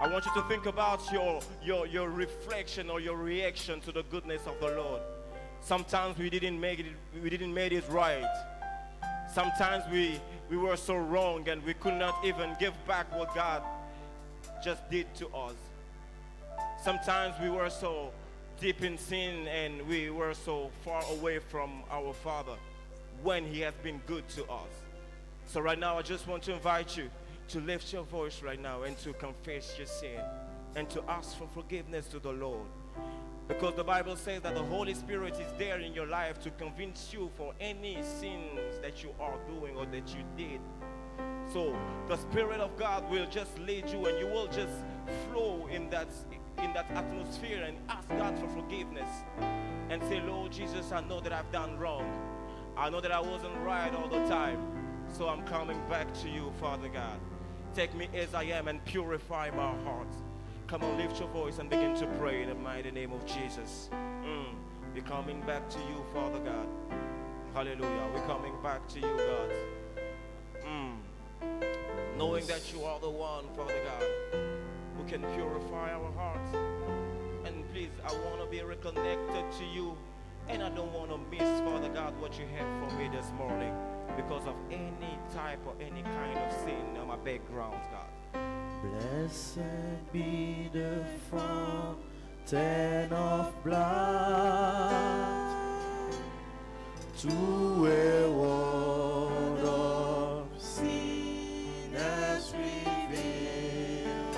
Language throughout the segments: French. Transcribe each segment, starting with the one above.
I want you to think about your reflection or your reaction to the goodness of the Lord. Sometimes we didn't make it right. Sometimes we were so wrong and we could not even give back what God just did to us. Sometimes we were so deep in sin and we were so far away from our Father when He has been good to us. So right now I just want to invite you to lift your voice right now and to confess your sin and to ask for forgiveness to the Lord. Because the Bible says that the Holy Spirit is there in your life to convince you for any sins that you are doing or that you did. So the Spirit of God will just lead you and you will just flow in that atmosphere and ask God for forgiveness and say, Lord Jesus, I know that I've done wrong. I know that I wasn't right all the time. So I'm coming back to you, Father God. Take me as I am and purify my heart. Come on, lift your voice and begin to pray in the mighty name of Jesus. We're coming back to you, Father God. Hallelujah. We're coming back to you, God. Knowing that you are the one, Father God, who can purify our hearts. And please, I want to be reconnected to you. And I don't want to miss, Father God, what you have for me this morning because of any type or any kind of sin on my background, God. Blessed be the fountain of blood to a world of sinners revealed.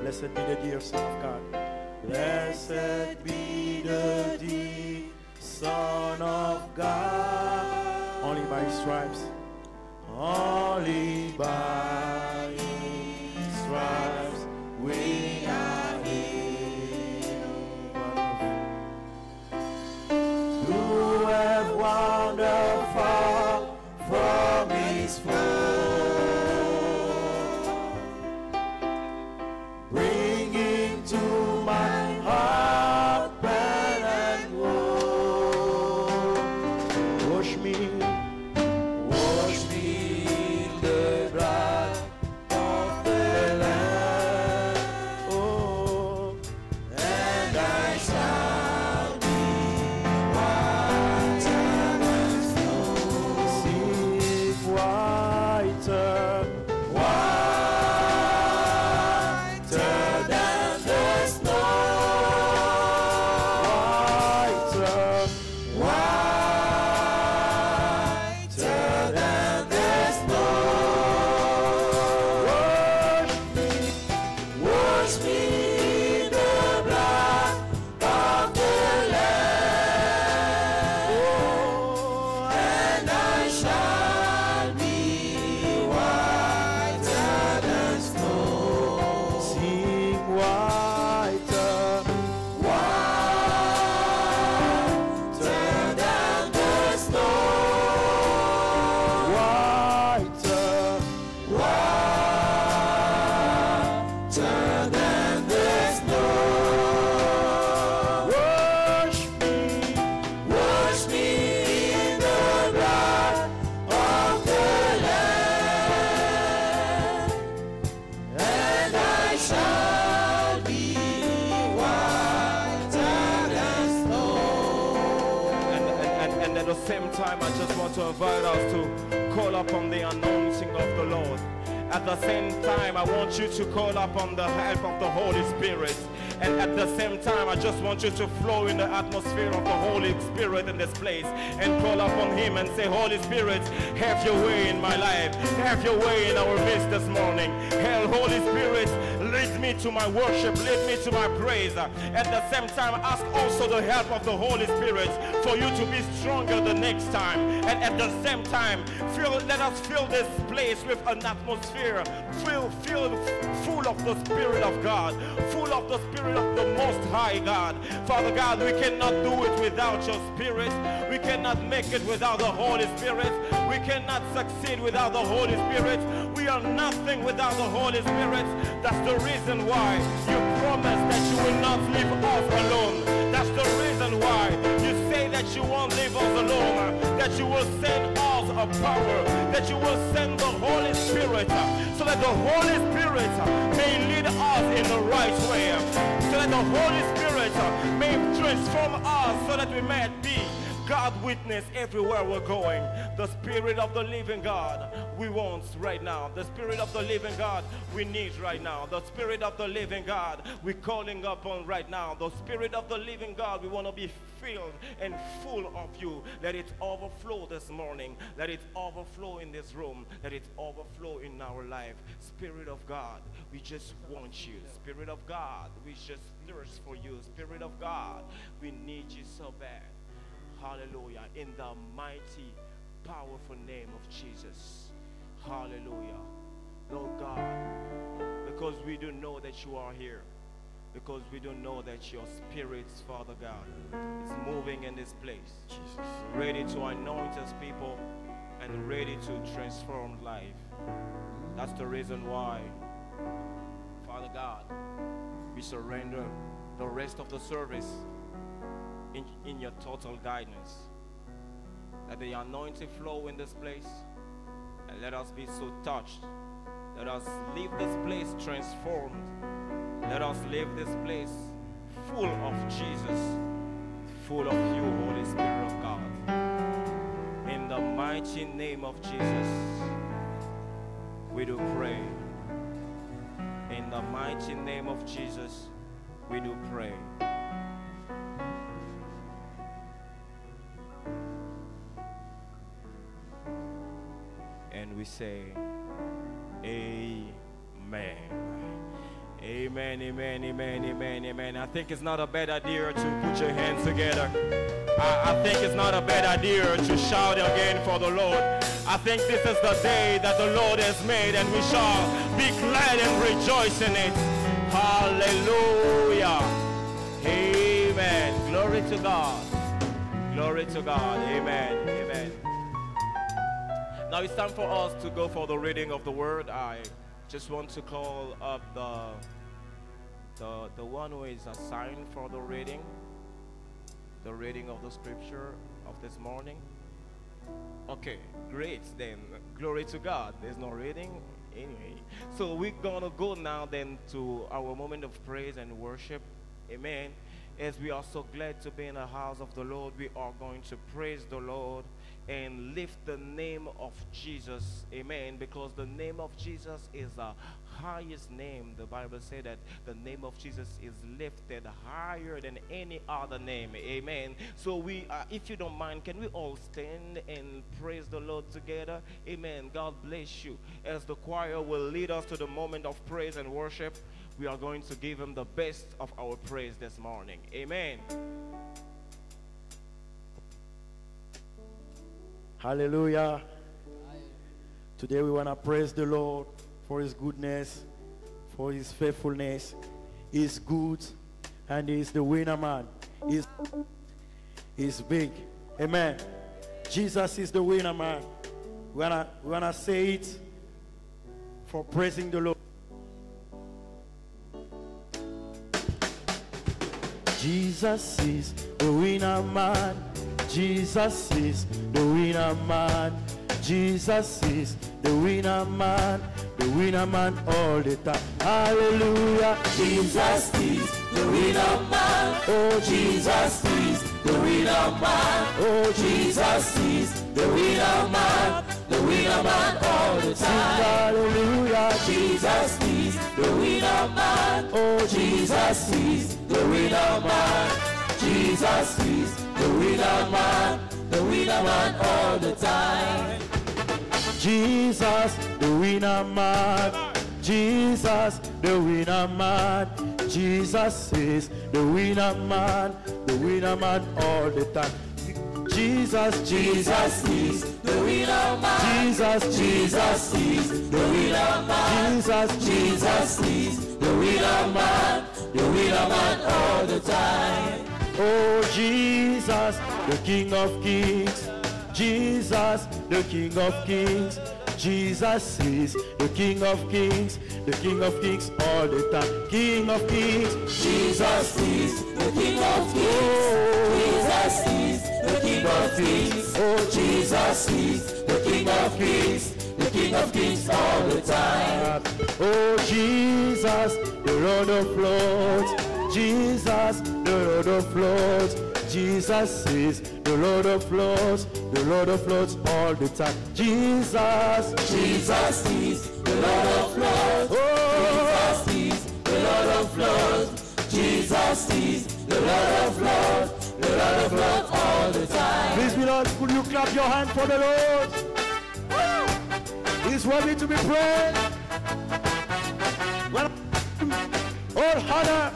Blessed be the dear Son of God. Blessed be the dear Son of God. Only by His stripes. Only by His stripes we are healed. Who have wandered far from His fold, bringing to my heart pain and woe. Wash me in the blood of the Lamb, oh, and I shall be whiter than snow. See whiter, whiter than the snow, whiter than the snow. Wash me in the blood of the Lamb, oh, and I shall be whiter than snow. Sing whiter, whiter than the snow, whiter, whiter than the snow. Wash me in the blood of the Lamb, and I shall be whiter than snow. And at the same time, I just want to invite us to call upon the anointing of the Lord. At the same time, I want you to call upon the help of the Holy Spirit. And at the same time, I just want you to flow in the atmosphere of the Holy Spirit in this place and call upon Him and say, Holy Spirit, have your way in my life. Have your way in our midst this morning. Hell, Holy Spirit, lead me to my worship, lead me to my praise. At the same time, ask also the help of the Holy Spirit for you to be stronger the next time. And at the same time, let us fill this place with an atmosphere full of the Spirit of God, full of the Spirit of the Most High God. Father God, we cannot do it without your Spirit. We cannot make it without the Holy Spirit. We cannot succeed without the Holy Spirit. We are nothing without the Holy Spirit. That's the reason why you promise that you will not leave us alone. That's the reason why you say that you won't leave us alone. that you will send us a power, that you will send the Holy Spirit, so that the Holy Spirit may lead us in the right way, so that the Holy Spirit may transform us, so that we may be God witness everywhere we're going. The Spirit of the living God we want right now. The Spirit of the living God we need right now. The Spirit of the living God we're calling upon right now. The Spirit of the living God, we want to be filled and full of you. Let it overflow this morning. Let it overflow in this room. Let it overflow in our life. Spirit of God, we just want you. Spirit of God, we just thirst for you. Spirit of God, we need you so bad. Hallelujah. In the mighty, powerful name of Jesus. Hallelujah. Lord God, because we do know that you are here, because we do know that your Spirit, Father God, is moving in this place, Jesus, ready to anoint us people and ready to transform life. That's the reason why, Father God, we surrender the rest of the service in your total guidance. Let the anointing flow in this place, and let us be so touched. Let us leave this place transformed. Let us leave this place full of Jesus, full of you, Holy Spirit of God. In the mighty name of Jesus, we do pray. In the mighty name of Jesus, we do pray. And we say, Amen. Amen, amen, amen, amen, amen. I think it's not a bad idea to put your hands together. I think it's not a bad idea to shout again for the Lord. I think this is the day that the Lord has made, and we shall be glad and rejoice in it. Hallelujah. Amen. Glory to God. Glory to God. Amen. Amen. Now it's time for us to go for the reading of the word. I just want to call up the one who is assigned for the reading of the scripture of this morning. Okay, great then. Glory to God. There's no reading anyway. So we're gonna go now then to our moment of praise and worship. Amen. As we are so glad to be in the house of the Lord, we are going to praise the Lord and lift the name of Jesus. Amen. Because the name of Jesus is the highest name. The Bible says that the name of Jesus is lifted higher than any other name. Amen. So we, if you don't mind, can we all stand and praise the Lord together? Amen. God bless you. As the choir will lead us to the moment of praise and worship, we are going to give him the best of our praise this morning. Amen. Hallelujah. Today we want to praise the Lord for his goodness, for his faithfulness. He's good and he's the winner man. He's big. Amen. Jesus is the winner man. We wanna say it for praising the Lord. Jesus is the winner man. Jesus is the winner man. Jesus is the winner man all the time. Hallelujah. Jesus is the winner man. Oh, Jesus is the winner man. oh, Jesus is the winner man all the time. hallelujah. Jesus is the winner man. Oh, Jesus is the winner man. Jesus is the winner man all the time. Jesus, the winner man. Jesus, the winner man. Jesus is the winner man all the time. Jesus is the winner man. Jesus is the winner man. Jesus is the winner man all the time. Oh, Jesus, the King of Kings. Jesus, the King of Kings. Jesus is the King of Kings all the time. King of Kings. Jesus is the King of Kings. Jesus is the King of Kings. Oh, Jesus is the King of Kings. The King of Kings all the time. Oh, Jesus, the Lord of Lords. Jesus, the Lord of Lords. Jesus is the Lord of Lords all the time. Jesus, Jesus is the Lord of Lords. oh, Jesus is the Lord of Lords. Jesus is the Lord of Lords. The Lord of Lords all the time. please, beloved, could you clap your hand for the Lord? He's worthy to be praised. Well, all honor.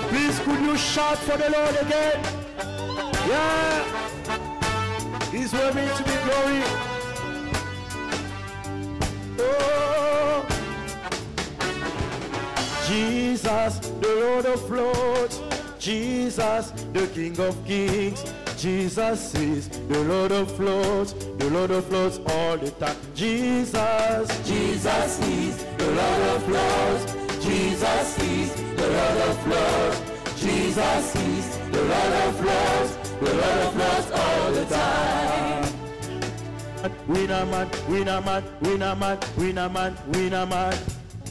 Please, could you shout for the Lord again? Yeah. He's worthy to be glory. Oh. Jesus, the Lord of Lords. Jesus, the King of Kings. Jesus is the Lord of Lords all the time. Jesus, Jesus is the Lord of Lords. Jesus is the Lord of Lords. Jesus is the Lord of Lords. The Lord of Lords all the time. winner man, winner man, winner man, winner man, winner man,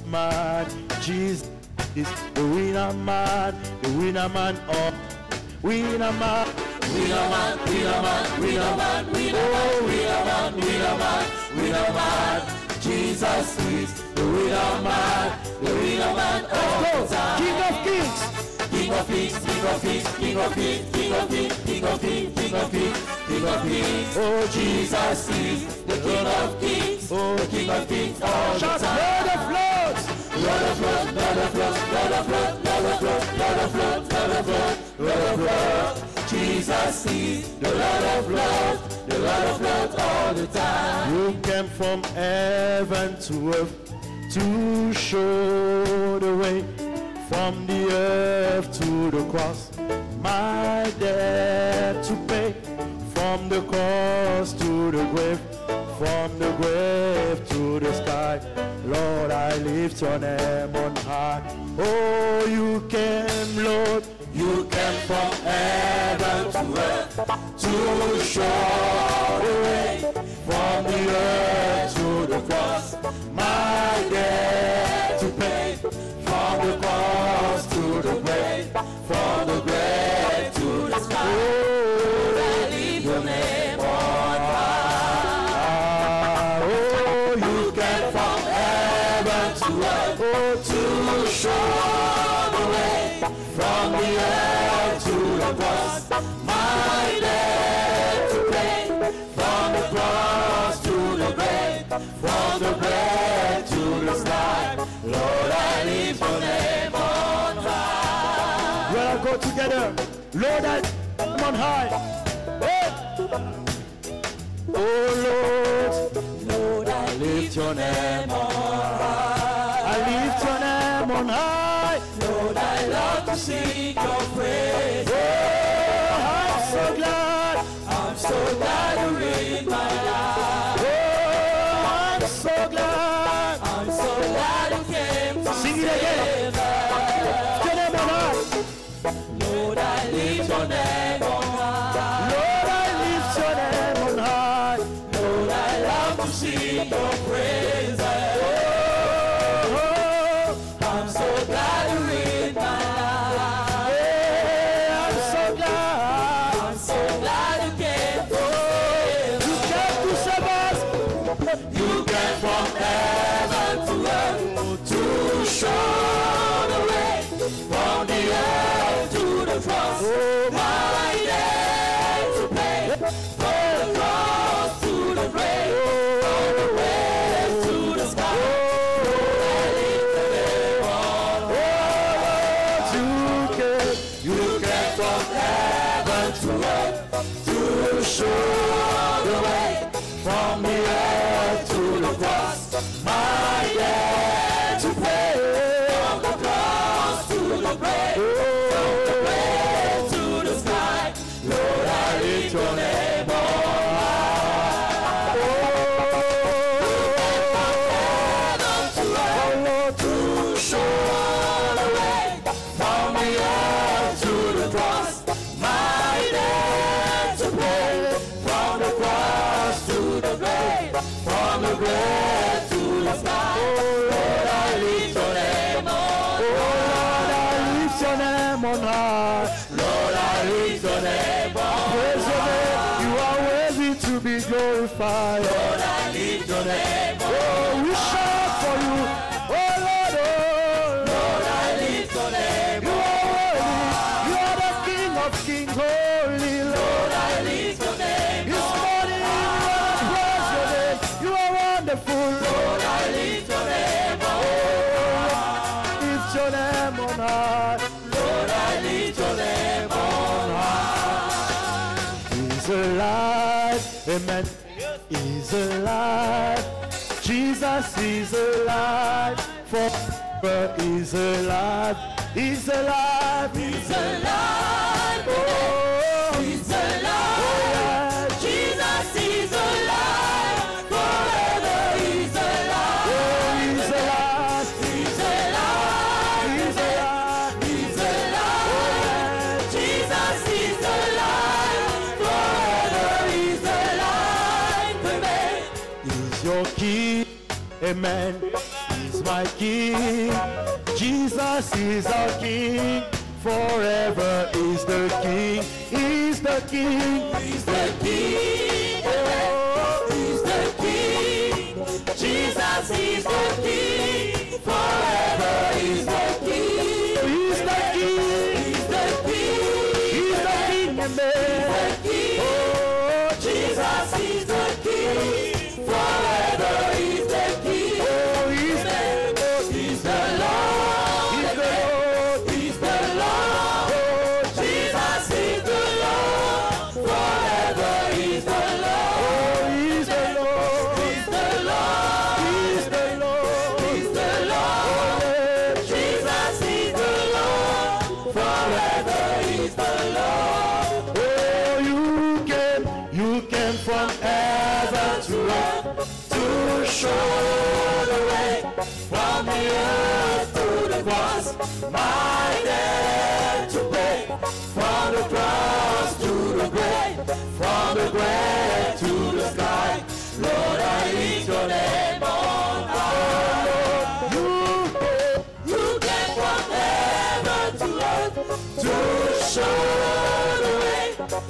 man. Jesus is the winner man, oh, winner man. Winner man, winner man, winner man, winner man, winner man, winner man, winner man. Jesus is the winner man all the time. King of Kings. King of Kings, King of Kings, King of Kings, King of Kings, King of Kings, King of Kings, King of Kings. Oh, Jesus is the King of Kings, the King of Kings all the shout time. Lord of Lords. Lord of Lords, Lord of Lords, Lord of Lords, Lord of Lords, Lord of Lords, Lord of Lords, Lord of Lords. Jesus is the Lord of Lords, the Lord of Lords all the time. You came from heaven to earth to show the way, from the earth to the cross, my debt to pay, from the cross to the grave, from the grave to the sky. Lord, I lift your name on high. Oh, you came, Lord. You came from heaven to earth to show the way, from the earth to the cross, my debt to pay, from the cross to the grave, from the grave to the sky. Lord, I lift your name on high. Oh, you came from heaven to earth to show the way, from the earth to the cross, my debt to pay, from the cross to the grave, from the grave to the sky. Lord, I lift your name on high. We'll all go together. Lord, I lift your name on high. Hey. Oh, Lord, Lord, I lift your name on high. I lift your name on high. Lord, I love to sing your praise. Oh, I'm so glad. I'm so glad you're in my life. Oh, I'm so glad. I'm so glad you came to Sing it again. save us. Lift your name on high. Lord, I lift your name on high. Lord, I lift your name on high. Lord, I love to sing your praises. Oh, I'm so glad you're in my life. yeah, I'm so glad. I'm so glad you came to You save us. came to save us. You came from heaven to earth to show the way, from the earth to the cross. Oh, My debt to pay, from the cross to the grave, from the grave to the sky. Lord, I lift the name on high. You came from heaven to earth to show the way, from the earth to the cross. My debt to pay, from the cross to the grave, from the grave to the sky. Lord, I lift your name on high. Lord, I lift your name on high. Lift your name on high. Lord, I lift your name on high. He's alive, amen. He's alive. Jesus is alive. Forever is alive. He's alive. He's alive. Oh, He's alive. Jesus is alive. Forever he's alive. oh, he's alive. He's alive. He's alive. He's alive. Jesus is alive. Forever he's alive. Amen. He's your king, amen. He's my king. Jesus is our king. Forever is the king. He's the king. He's the King. Oh, He's the King. Jesus is the King. Forever he's the King. he's the king. He's the King. He's the king, amen. King. Oh, Jesus is the King. Forever he's the King. oh, he's the Lord. He's the Lord. He's the Lord. He's the Lord. Oh, Jesus is the Lord. Forever he's the Lord. he's the Lord. He's the Lord. He's the Lord. He's the Lord. Jesus is the Lord. Forever he's the Lord. Oh, you came from heaven to earth to show the way. From the earth to the cross, my debt to pay. From the cross to the grave, from the grave to the sky. Lord, I lift your name on high. You came from heaven to earth to show the way.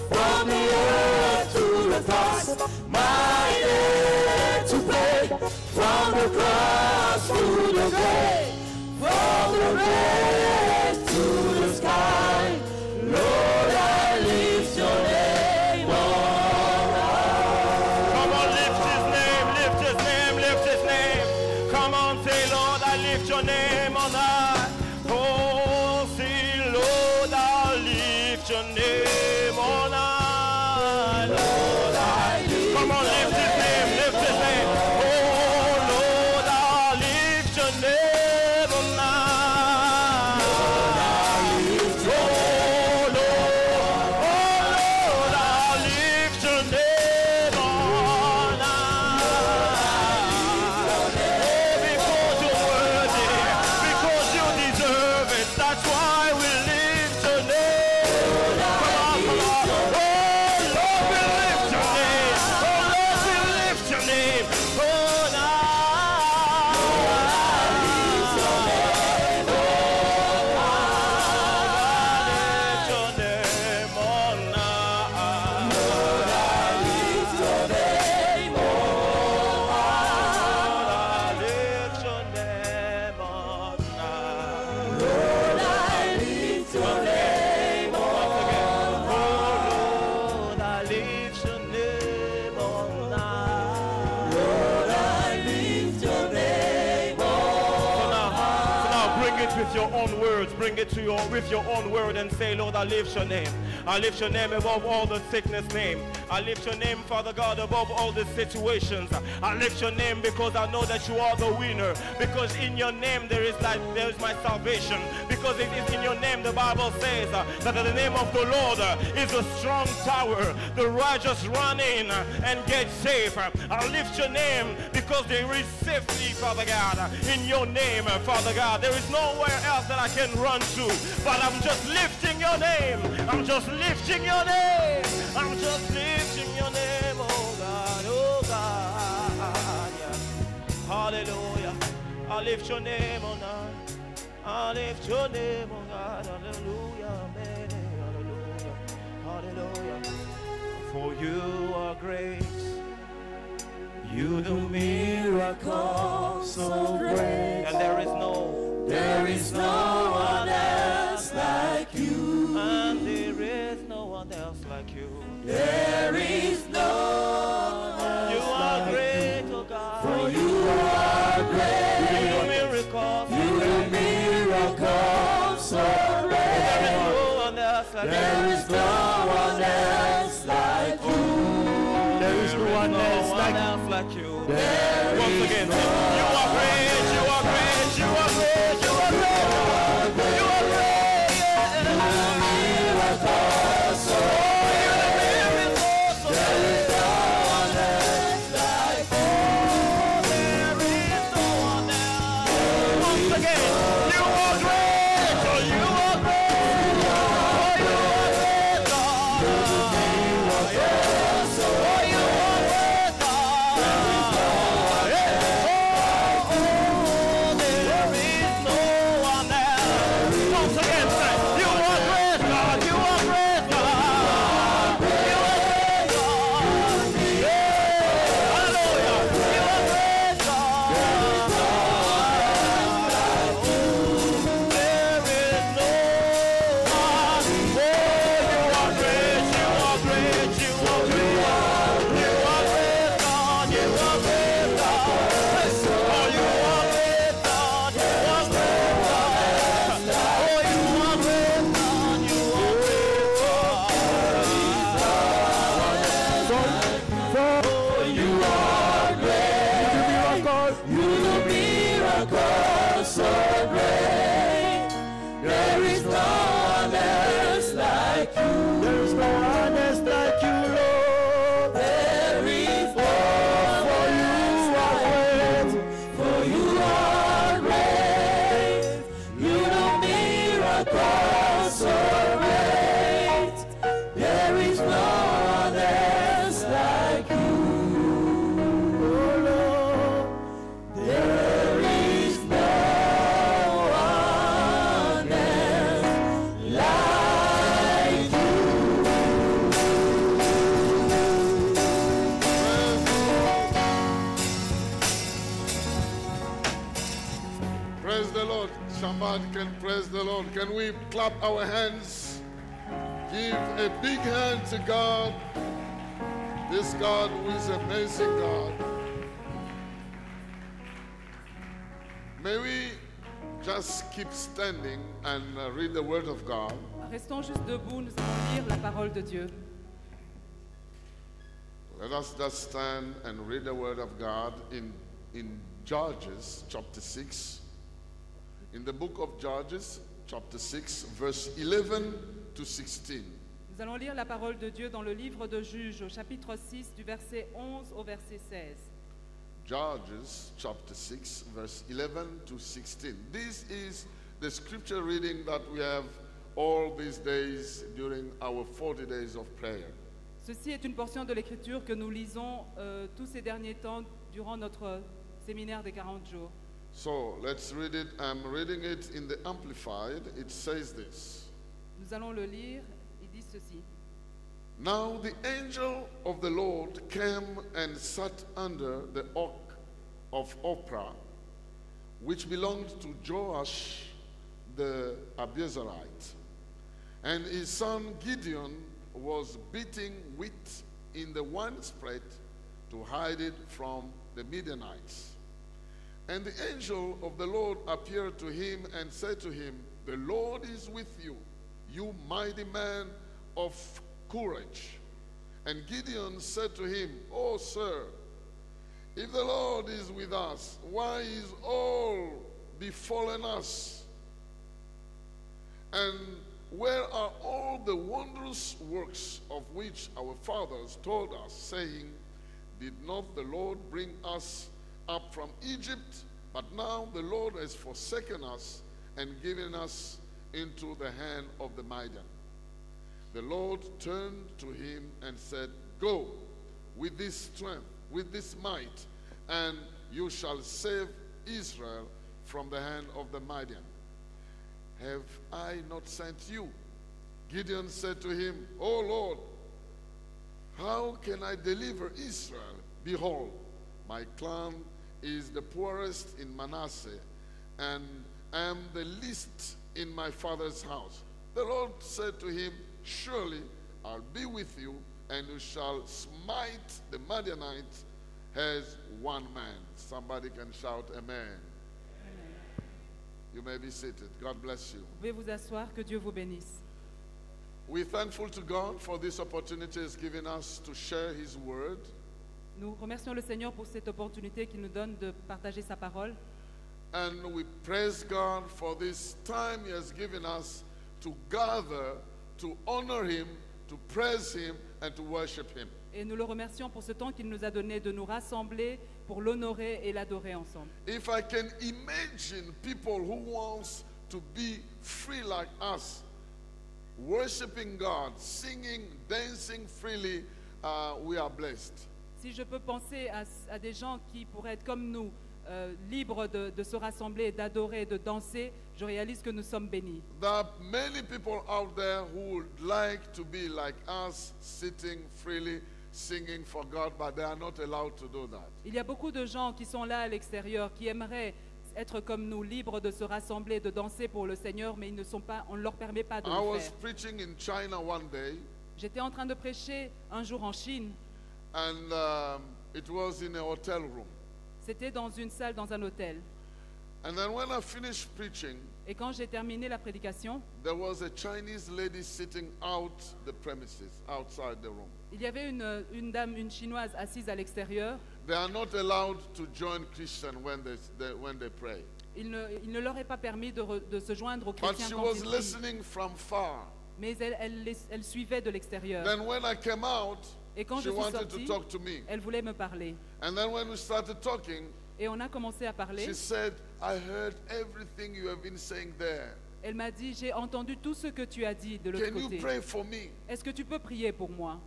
From the earth to the cross, my debt to pay. From the cross to the grave, from the grave to the sky. Lord, I lift your name on high. Come on, lift his name, lift his name, lift his name. Come on, say, Lord, I lift your name on high. Oh, say, Lord, I lift your name on high. Lord, I lift. Come on, lift his name, lift his name. Oh, Lord, I lift your name on high. Lord, I lift your name. Oh, Lord, I lift your name on high. Oh, because you're worthy, because you deserve it. That's why we lift your name. Come on, come on. Oh, Lord, we lift your name. Oh, Lord, we lift your name. Oh, with your own words, bring it to with your own word and say, Lord, I lift your name. I lift your name above all the sickness name. I lift your name, Father God, above all the situations. I lift your name because I know that you are the winner. Because in your name there is my salvation. Because it is in your name the Bible says that the name of the Lord is a strong tower. The righteous run in and get safe. I lift your name because there is safety, Father God, in your name, Father God. There is nowhere else that I can run to, but I'm just lifting your name. I'm just lifting your name. I'm just lifting your name, oh God, oh God. Yeah. Hallelujah. I lift your name, oh God. I lift your name, oh God. Hallelujah. Amen. Hallelujah. Hallelujah. For you are great. You do miracles so great. And there is no one else like you. And there is no one else like you. There is no one else. You are great, oh God. For you miracles. You do miracles so great. There is no one else like you. There is no one else like you. There is no one else like you. There Once is again, no you are great, you are great, you are great, you are great, you are great. miracles so Somebody can praise the Lord. Can we clap our hands? Give a big hand to God. This God who is an amazing God. May we just keep standing and read the word of God. Restons juste debout, nous allons lire la parole de Dieu. Let us just stand and read the word of God in Judges chapter 6. In the book of Judges chapter 6, verse 11 to 16. Nous allons lire la parole de Dieu dans le livre de Juges au chapitre 6 du verset 11 au verset 16. Judges chapter 6, verse 11 to 16. This is the scripture reading that we have all these days during our 40 days of prayer. Ceci est une portion de l'écriture que nous lisons tous ces derniers temps durant notre séminaire des 40 jours. So let's read it. I'm reading it in the Amplified. It says this. Nous allons le lire. Il dit ceci. Now the angel of the Lord came and sat under the oak of Ophrah, which belonged to Joash the Abiezrite. And his son Gideon was beating wheat in the winespread to hide it from the Midianites. And the angel of the Lord appeared to him and said to him, The Lord is with you, you mighty man of courage. And Gideon said to him, Oh, sir, if the Lord is with us, why is all befallen us? And where are all the wondrous works of which our fathers told us, saying, Did not the Lord bring us up from Egypt? But now the Lord has forsaken us and given us into the hand of the Midian. The Lord turned to him and said, Go with this strength, with this might, and you shall save Israel from the hand of the Midian. Have I not sent you? Gideon said to him, O Lord, how can I deliver Israel? Behold, my clan is the poorest in Manasseh, and am the least in my father's house. The Lord said to him, Surely I'll be with you, and you shall smite the Midianites as one man. Somebody can shout amen. You may be seated. God bless you. Vous pouvez vous asseoir, que Dieu vous bénisse. We're thankful to God for this opportunity He's given us to share His word. Nous remercions le Seigneur pour cette opportunité qu'il nous donne de partager sa parole. And we praise God for this time He has given us to gather, to honor Him, to praise Him, and to worship Him. Et nous le remercions pour ce temps qu'il nous a donné de nous rassembler pour l'honorer et l'adorer ensemble. If I can imagine people who wants to be free like us, worshiping God, singing, dancing freely, we are blessed. Si je peux penser à des gens qui pourraient être comme nous, libres de se rassembler, d'adorer, de danser, je réalise que nous sommes bénis. There are many people out there who would like to be like us, sitting freely, singing for God, but they are not allowed to do that. Il y a beaucoup de gens qui sont là à l'extérieur, qui aimeraient être comme nous, libres de se rassembler, de danser pour le Seigneur, mais ils ne sont pas, on ne leur permet pas de I le was faire. preaching in China one day, J'étais en train de prêcher un jour en Chine. and it was in a hotel room. C'était dans une salle, dans un hôtel. And then when I finished preaching, Et quand j'ai terminé la prédication, there was a Chinese lady sitting out the premises, outside the room. il y avait une dame, une chinoise assise à l'extérieur. They are not allowed to join Christian when they pray. Il ne leur est pas permis de se joindre aux But chrétiens she quand was ils prient. listening from far. Mais elle suivait de l'extérieur. Then when I came out, Et quand she je suis wanted to sortie, talk to me. elle voulait me parler. And then when we started talking, Et on a commencé à parler. she said, I heard everything you have been saying there. Elle m'a dit, j'ai entendu tout ce que tu as dit de l'autre Can you côté. pray for me? Est-ce que tu peux prier pour moi?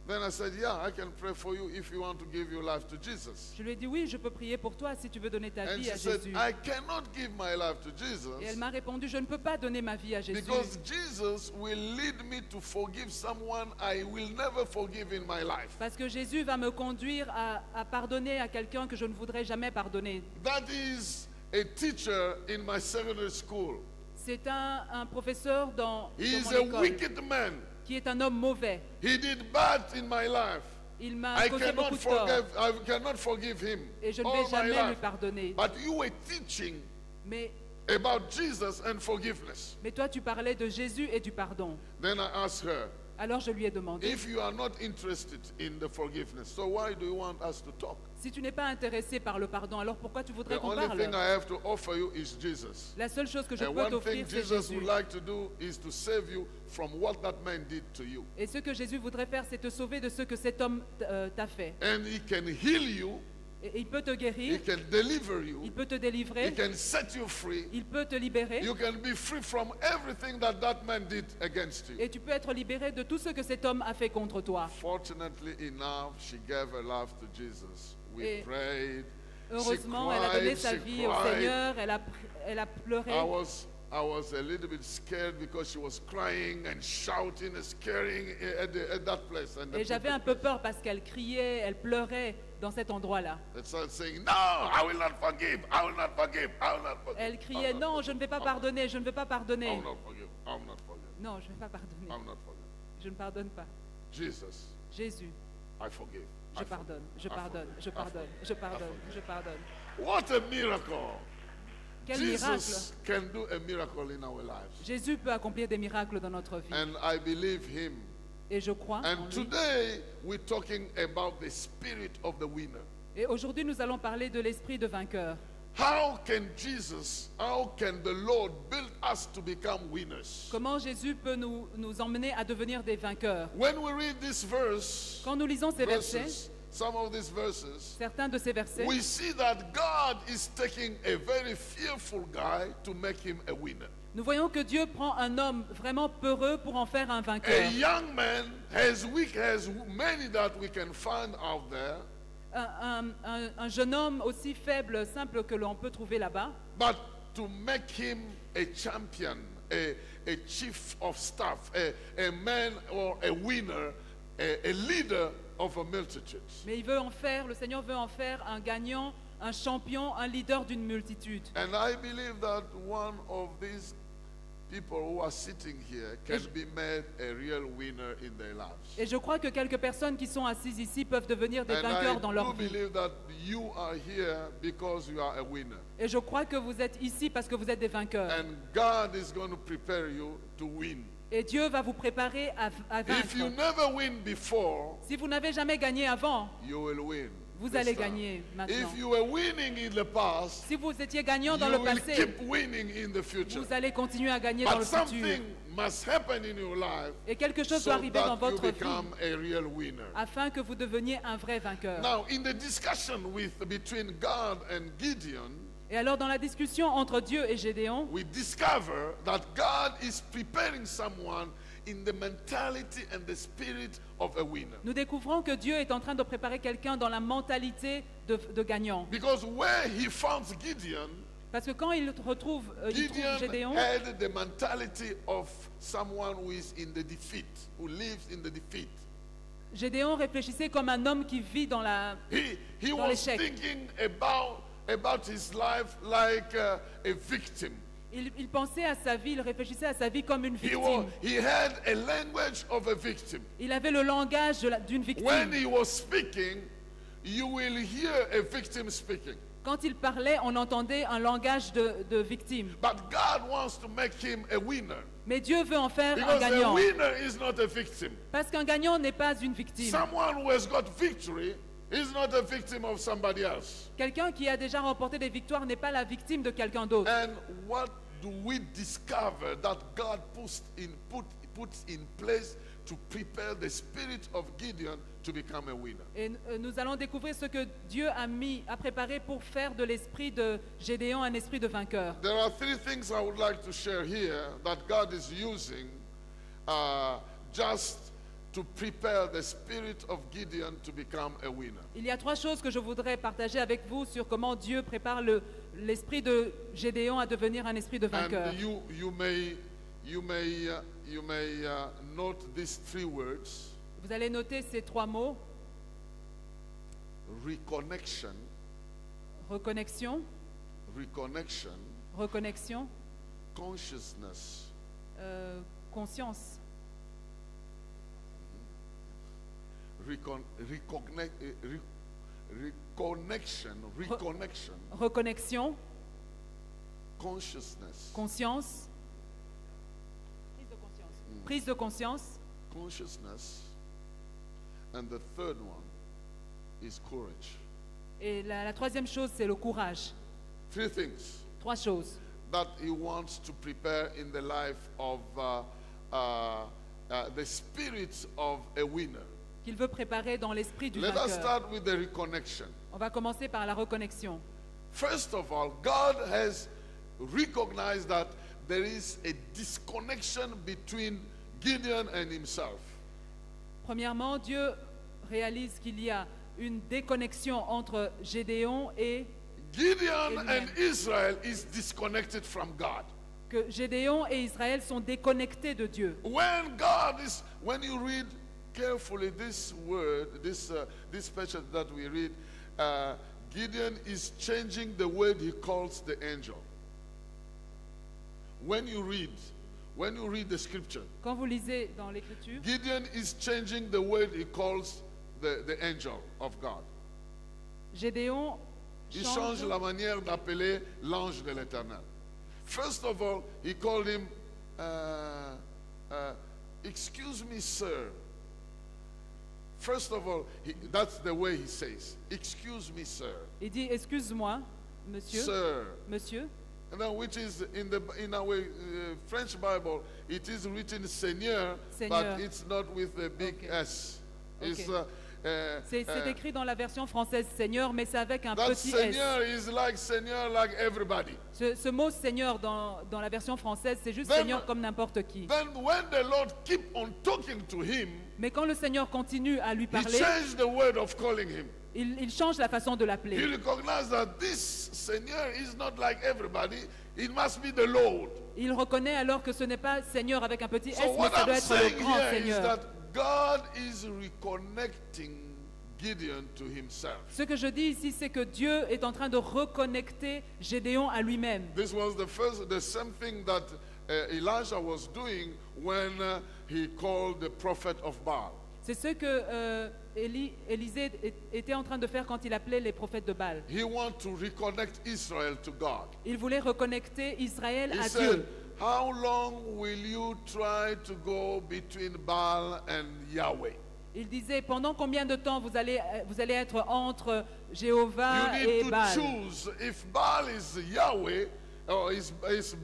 Then I said, yeah, I can pray for you if you want to give your life to Jesus. Je lui ai dit, oui, je peux prier pour toi si tu veux donner ta And vie she à said, Jésus. I cannot give my life to Et Jesus elle m'a répondu, je ne peux pas donner ma vie à Jésus. because Jesus will lead me to forgive someone I will never forgive in my life. Parce que Jésus va me conduire à pardonner à quelqu'un que je ne voudrais jamais pardonner. That is a teacher in my secondary school. C'est un professeur dans He is mon a école wicked man. qui est un homme mauvais. He did bad in my life. Il m'a I causé beaucoup de tort cannot forgive him et je ne all vais my jamais lui life. pardonner. But you were teaching Mais, about Jesus and forgiveness. mais toi, tu parlais de Jésus et du pardon. Then I asked her, Alors je lui ai demandé, if you are not interested in the forgiveness, so why do you want us to talk? si tu n'es pas intéressé par le pardon, alors pourquoi tu voudrais The qu'on only parle? thing I have to offer you is Jesus. La seule chose que je And peux one thing t'offrir, c'est Jesus Jésus. would like to do is to save you from what that man did to you. Et ce que Jésus voudrait faire, c'est te sauver de ce que cet homme t'a fait. And he can heal you, Et il peut te he guérir, can deliver il you, peut te he délivrer, can set you free. il peut te libérer. You can be free from everything that that man did against you. Et tu peux être libéré de tout ce que cet homme a fait contre toi. Fortunately enough, she gave her life to Jesus. We Et prayed. Heureusement, She elle a donné cried, sa she vie au cried. Seigneur, elle a pleuré. I was a little bit scared because she was crying and shouting and scaring at that place. And the Et j'avais people un peu peur parce qu'elle criait, elle pleurait dans cet endroit-là. that started saying, no, I will not forgive, I will not forgive, I will not forgive. Elle criait, non, je ne vais pas pardonner, je ne vais pas I pardonner. will not forgive, I will not forgive, Non, je ne vais pas pardonner. I will not forgive. Je ne pardonne pas. Jesus, Jésus, I forgive. je pardonne, je pardonne, je pardonne, je pardonne, je pardonne. What a miracle! Quel miracle! Jesus can do a miracle in our lives. Jésus peut accomplir des miracles dans notre vie. And I believe him. Et je crois en And lui. today we're talking about the spirit of the winner. Et aujourd'hui, nous allons parler de l'esprit de vainqueur. How can the Lord build us to become winners? Comment Jésus peut nous emmener à devenir des vainqueurs? When we read this verse, Quand nous lisons ces versets, some of these verses, certains de ces versets, we see that God is taking a very fearful guy to make him a winner. nous voyons que Dieu prend un homme vraiment peureux pour en faire un A vainqueur. young man as weak as many that we can find out there, Un jeune homme aussi faible, simple que l'on peut trouver là-bas, but to make him a champion, a chief of staff, a man or a winner, a leader of a multitude. mais le Seigneur veut en faire un gagnant, un champion, un leader d'une multitude. And I believe that one of these people who are sitting here can be made a real winner in their lives. Et je crois que quelques personnes qui sont assises ici peuvent devenir des And vainqueurs I dans do leur vie. believe that you are here because you are a winner. Et je crois que vous êtes ici parce que vous êtes des vainqueurs. And God is going to prepare you to win. Et Dieu va vous préparer à If you vaincre. never win before, Si vous n'avez jamais gagné avant, you will win. vous this allez time. gagner maintenant. If you were winning in the past, Si vous étiez gagnant dans you le will passé, keep winning in the future. vous allez continuer à gagner dans But le futur. something must happen in your life Et quelque chose so doit arriver dans that you votre vie become a real winner. afin que vous deveniez un vrai vainqueur. Now, in the discussion between God and Gideon, Et alors dans la discussion entre Dieu et Gédéon, we discover that God is preparing someone in the mentality and the spirit of a winner. nous découvrons que Dieu est en train de préparer quelqu'un dans la mentalité de gagnant. Because where he found Gideon, Parce que quand il trouve Gideon Gédéon, had the mentality of someone who is in the defeat, who lives in the defeat. Gédéon réfléchissait comme un homme qui vit dans la... He Dans was l'échec. thinking about his life like a victim. Il pensait à sa vie, il réfléchissait à sa vie comme une He victime. had a language of a victim. Il avait le langage d'une When victime. he was speaking, you will hear a victim speaking. Quand il parlait, on entendait un langage de victime. But God wants to make him a winner. Mais Dieu veut en faire un Because a gagnant. winner is not a victim. Parce qu'un gagnant n'est pas une victime. Someone who has got victory is not a victim of somebody else. Quelqu'un qui a déjà remporté des victoires n'est pas la victime de quelqu'un d'autre. And what do we discover that God puts in place to prepare the spirit of Gideon to become a winner? Et nous allons découvrir ce que Dieu a préparé pour faire de l'esprit de Gédéon un esprit de vainqueur. There are three things I would like to share here that God is using just to prepare the spirit of Gideon to become a winner. Il y a trois choses que je voudrais partager avec vous sur comment Dieu prépare l'esprit de Gédéon à devenir un esprit de vainqueur. And you may note these three words: Vous allez noter ces trois mots: reconnection, reconnexion, reconnection, consciousness, conscience, reconnexion, consciousness, conscience, prise de conscience, consciousness, and the third one is courage. et la troisième chose, c'est le courage. Three things Trois choses that he wants to prepare in the life of the spirit of a winner. qu'il veut préparer dans l'esprit du Let us vainqueur. start with the reconnection. On va commencer par la reconnexion. First of all, God has recognized that there is a disconnection between Gideon and himself. Premièrement, Dieu réalise qu'il y a une déconnexion entre Gédéon et Gideon Amen. and Israel is disconnected from God. que Gédéon et Israël sont déconnectés de Dieu. When you read carefully this word, this passage that we read, Gideon is changing the word he calls the angel. When you read the scripture, Quand vous lisez dans l'Écriture, Gideon is changing the word he calls the angel of God. Gédéon Il change la manière d'appeler l'ange de l'Éternel. First of all, he called him, excuse me, sir. First of all, that's the way he says, excuse me, sir. Il dit excuse-moi, monsieur, Sir. monsieur. And then which is in our French Bible, it is written Seigneur, Seigneur. but it's not with a big Okay. S. It's, Okay. C'est écrit dans la version française Seigneur, mais c'est avec un that petit Seigneur S. is like Seigneur, like everybody. Ce mot Seigneur dans la version française, c'est juste Then- Seigneur comme n'importe qui. Then when the Lord keep on talking to him, Mais quand le Seigneur continue à lui he parler, changed the word of calling him. il change la façon de He l'appeler. recognized that this Seigneur is not like everybody. It must be the Lord. Il reconnaît alors que ce n'est pas Seigneur avec un petit S, So mais what ça doit I'm être le saying grand here is Seigneur. that God is reconnecting Gideon to himself. Ce que je dis ici, c'est que Dieu est en train de reconnecter Gédéon à lui-même. This was the same thing that Elijah was doing when he called the prophet of Baal. C'est ce que Élisée était en train de faire quand il appelait les prophètes de Baal. He wanted to reconnect Israel to God. Il voulait reconnecter Israël He à said, Dieu. how long will you try to go between Baal and Yahweh? Il disait, pendant combien de temps vous allez être entre Jéhovah You et need to Baal? choose. If Baal is Yahweh, or is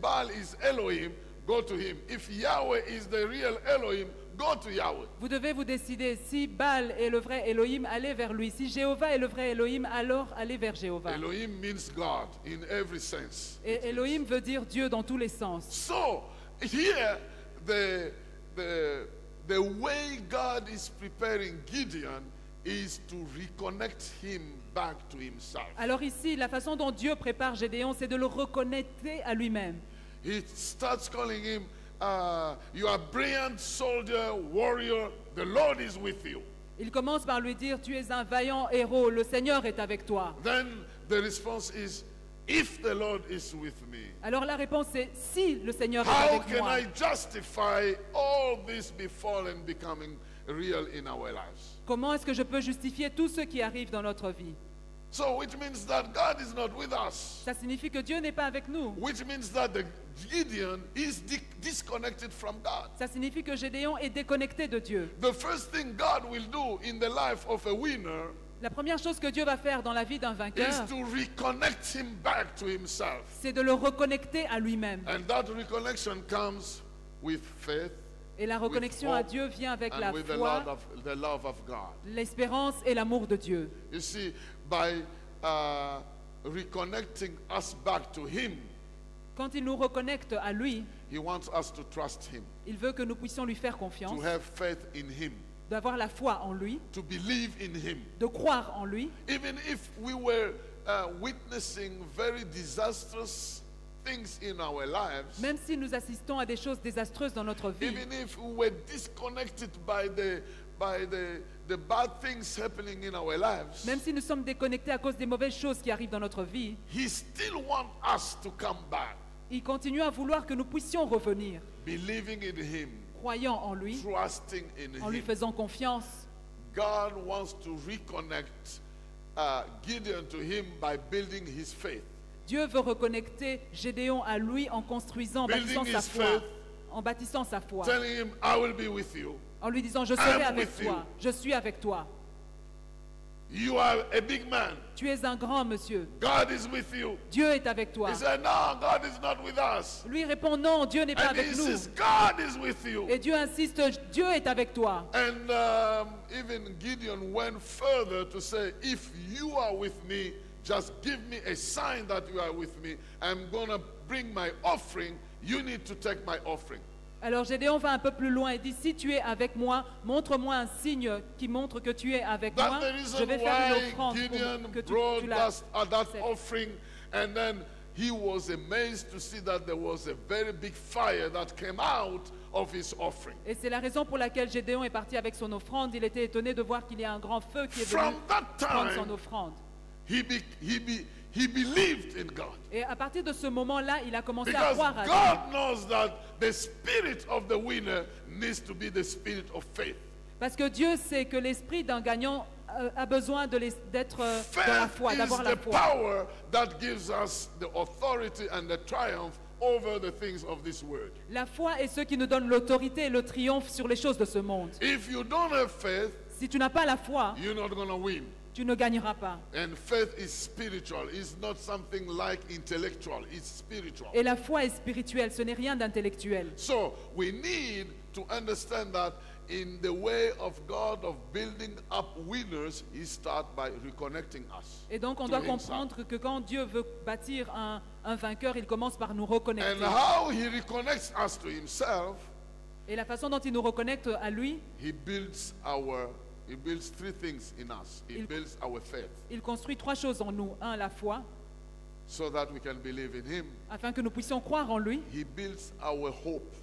Baal is Elohim, go to him. If Yahweh is the real Elohim, go to Yahweh. Vous devez vous décider. Si Baal est le vrai Elohim, allez vers lui. Si Jéhovah est le vrai Elohim, alors allez vers Jéhovah. Elohim means God in every sense. Et Elohim veut dire Dieu dans tous les sens. So here, the way God is preparing Gideon is to reconnect him back to himself. Alors ici, la façon dont Dieu prépare Gédéon, c'est de le reconnecter à lui-même. He starts calling him, you are brilliant soldier, warrior, the Lord is with you. Il commence par lui dire, tu es un vaillant héros, le Seigneur est avec toi. Then the response is, if the Lord is with me, Alors la réponse est, si le Seigneur est how avec can moi, I justify all this befallen becoming real in our lives? comment est-ce que je peux justifier tout ce qui arrive dans notre vie? So which means that God is not with us. Ça signifie que Dieu n'est pas avec nous. Which means that the Gideon is disconnected from God. Ça signifie que Gédéon est déconnecté de Dieu. The first thing God will do in the life of a winner La première chose que Dieu va faire dans la vie d'un is vainqueur, to reconnect him back to himself. c'est de le reconnecter à lui-même. And that reconnection comes with faith Et la reconnexion hope à Dieu vient avec la and with the foi, love of God. l'espérance et l'amour de Dieu. You see, by reconnecting us back to him, Quand il nous reconnecte à lui, he wants us to trust him, il veut que nous puissions lui faire to confiance, have faith in him, d'avoir la foi en lui, to believe in him. de croire en lui. Even if we were witnessing very disastrous things in our lives, Même si nous assistons à des choses désastreuses dans notre vie, even if we were disconnected by the bad things happening in our lives, même si nous sommes déconnectés à cause des mauvaises choses qui arrivent dans notre vie, he still wants us to come back, il continue à vouloir que nous puissions revenir, believing in him, croyant en lui, trusting in en lui him. faisant confiance. God wants to reconnect Gideon to him by building his faith. Dieu veut reconnecter Gédéon à lui en construisant, en Building bâtissant sa his foi, faith. en bâtissant sa foi, Telling him, I will be with you. en lui disant, je serai I'm avec with toi, je suis avec toi. You are a big man. Tu es un grand monsieur, God is with you. Dieu est avec toi. He said, no, God is not with us. Lui répond, non, Dieu n'est pas And he avec nous. says, God is with you. Et Dieu insiste, Dieu est avec toi. And even Gideon went further to say, if you are with me, just give me a sign that you are with me. I'm going to bring my offering. You need to take my offering. Alors Gédéon va un peu plus loin et dit, si tu es avec moi, montre-moi un signe qui montre que tu es avec moi. That's the Je reason vais faire une why offrande Gideon pour que brought tu la... that acceptes. offering, and then he was amazed to see that there was a very big fire that came out of his offering. Et c'est la raison pour laquelle Gédéon est parti avec son offrande. Il était étonné de voir qu'il y a un grand feu qui est venu From that prendre son time, offrande. he believed in God. Et à partir de ce moment-là, il a commencé à Because croire à Dieu. God knows that the spirit of the winner needs to be the spirit of faith. Parce que Dieu sait que l'esprit d'un gagnant a besoin d'être dans la Faith foi, is d'avoir la the foi. power that gives us the authority and the triumph over the things of this world. La foi est ce qui nous donne l'autorité et le triomphe sur les choses de ce monde. If you don't have faith, Si tu n'as pas la foi, you're not going to win. tu ne gagneras pas. And faith is spiritual. It's not something like intellectual. It's spiritual. Et la foi est spirituelle, ce n'est rien d'intellectuel. So we need to understand that in the way of God of building up winners, He starts by reconnecting us. Et donc on to doit himself. comprendre que quand Dieu veut bâtir un vainqueur, il commence par nous And reconnecter. how He reconnects us to Himself, Et la façon dont il nous reconnecte à lui, He builds three things in us. He builds our faith il construit trois choses en nous. Un, la foi, so that we can believe in Him. afin que nous puissions croire en lui. He builds our hope.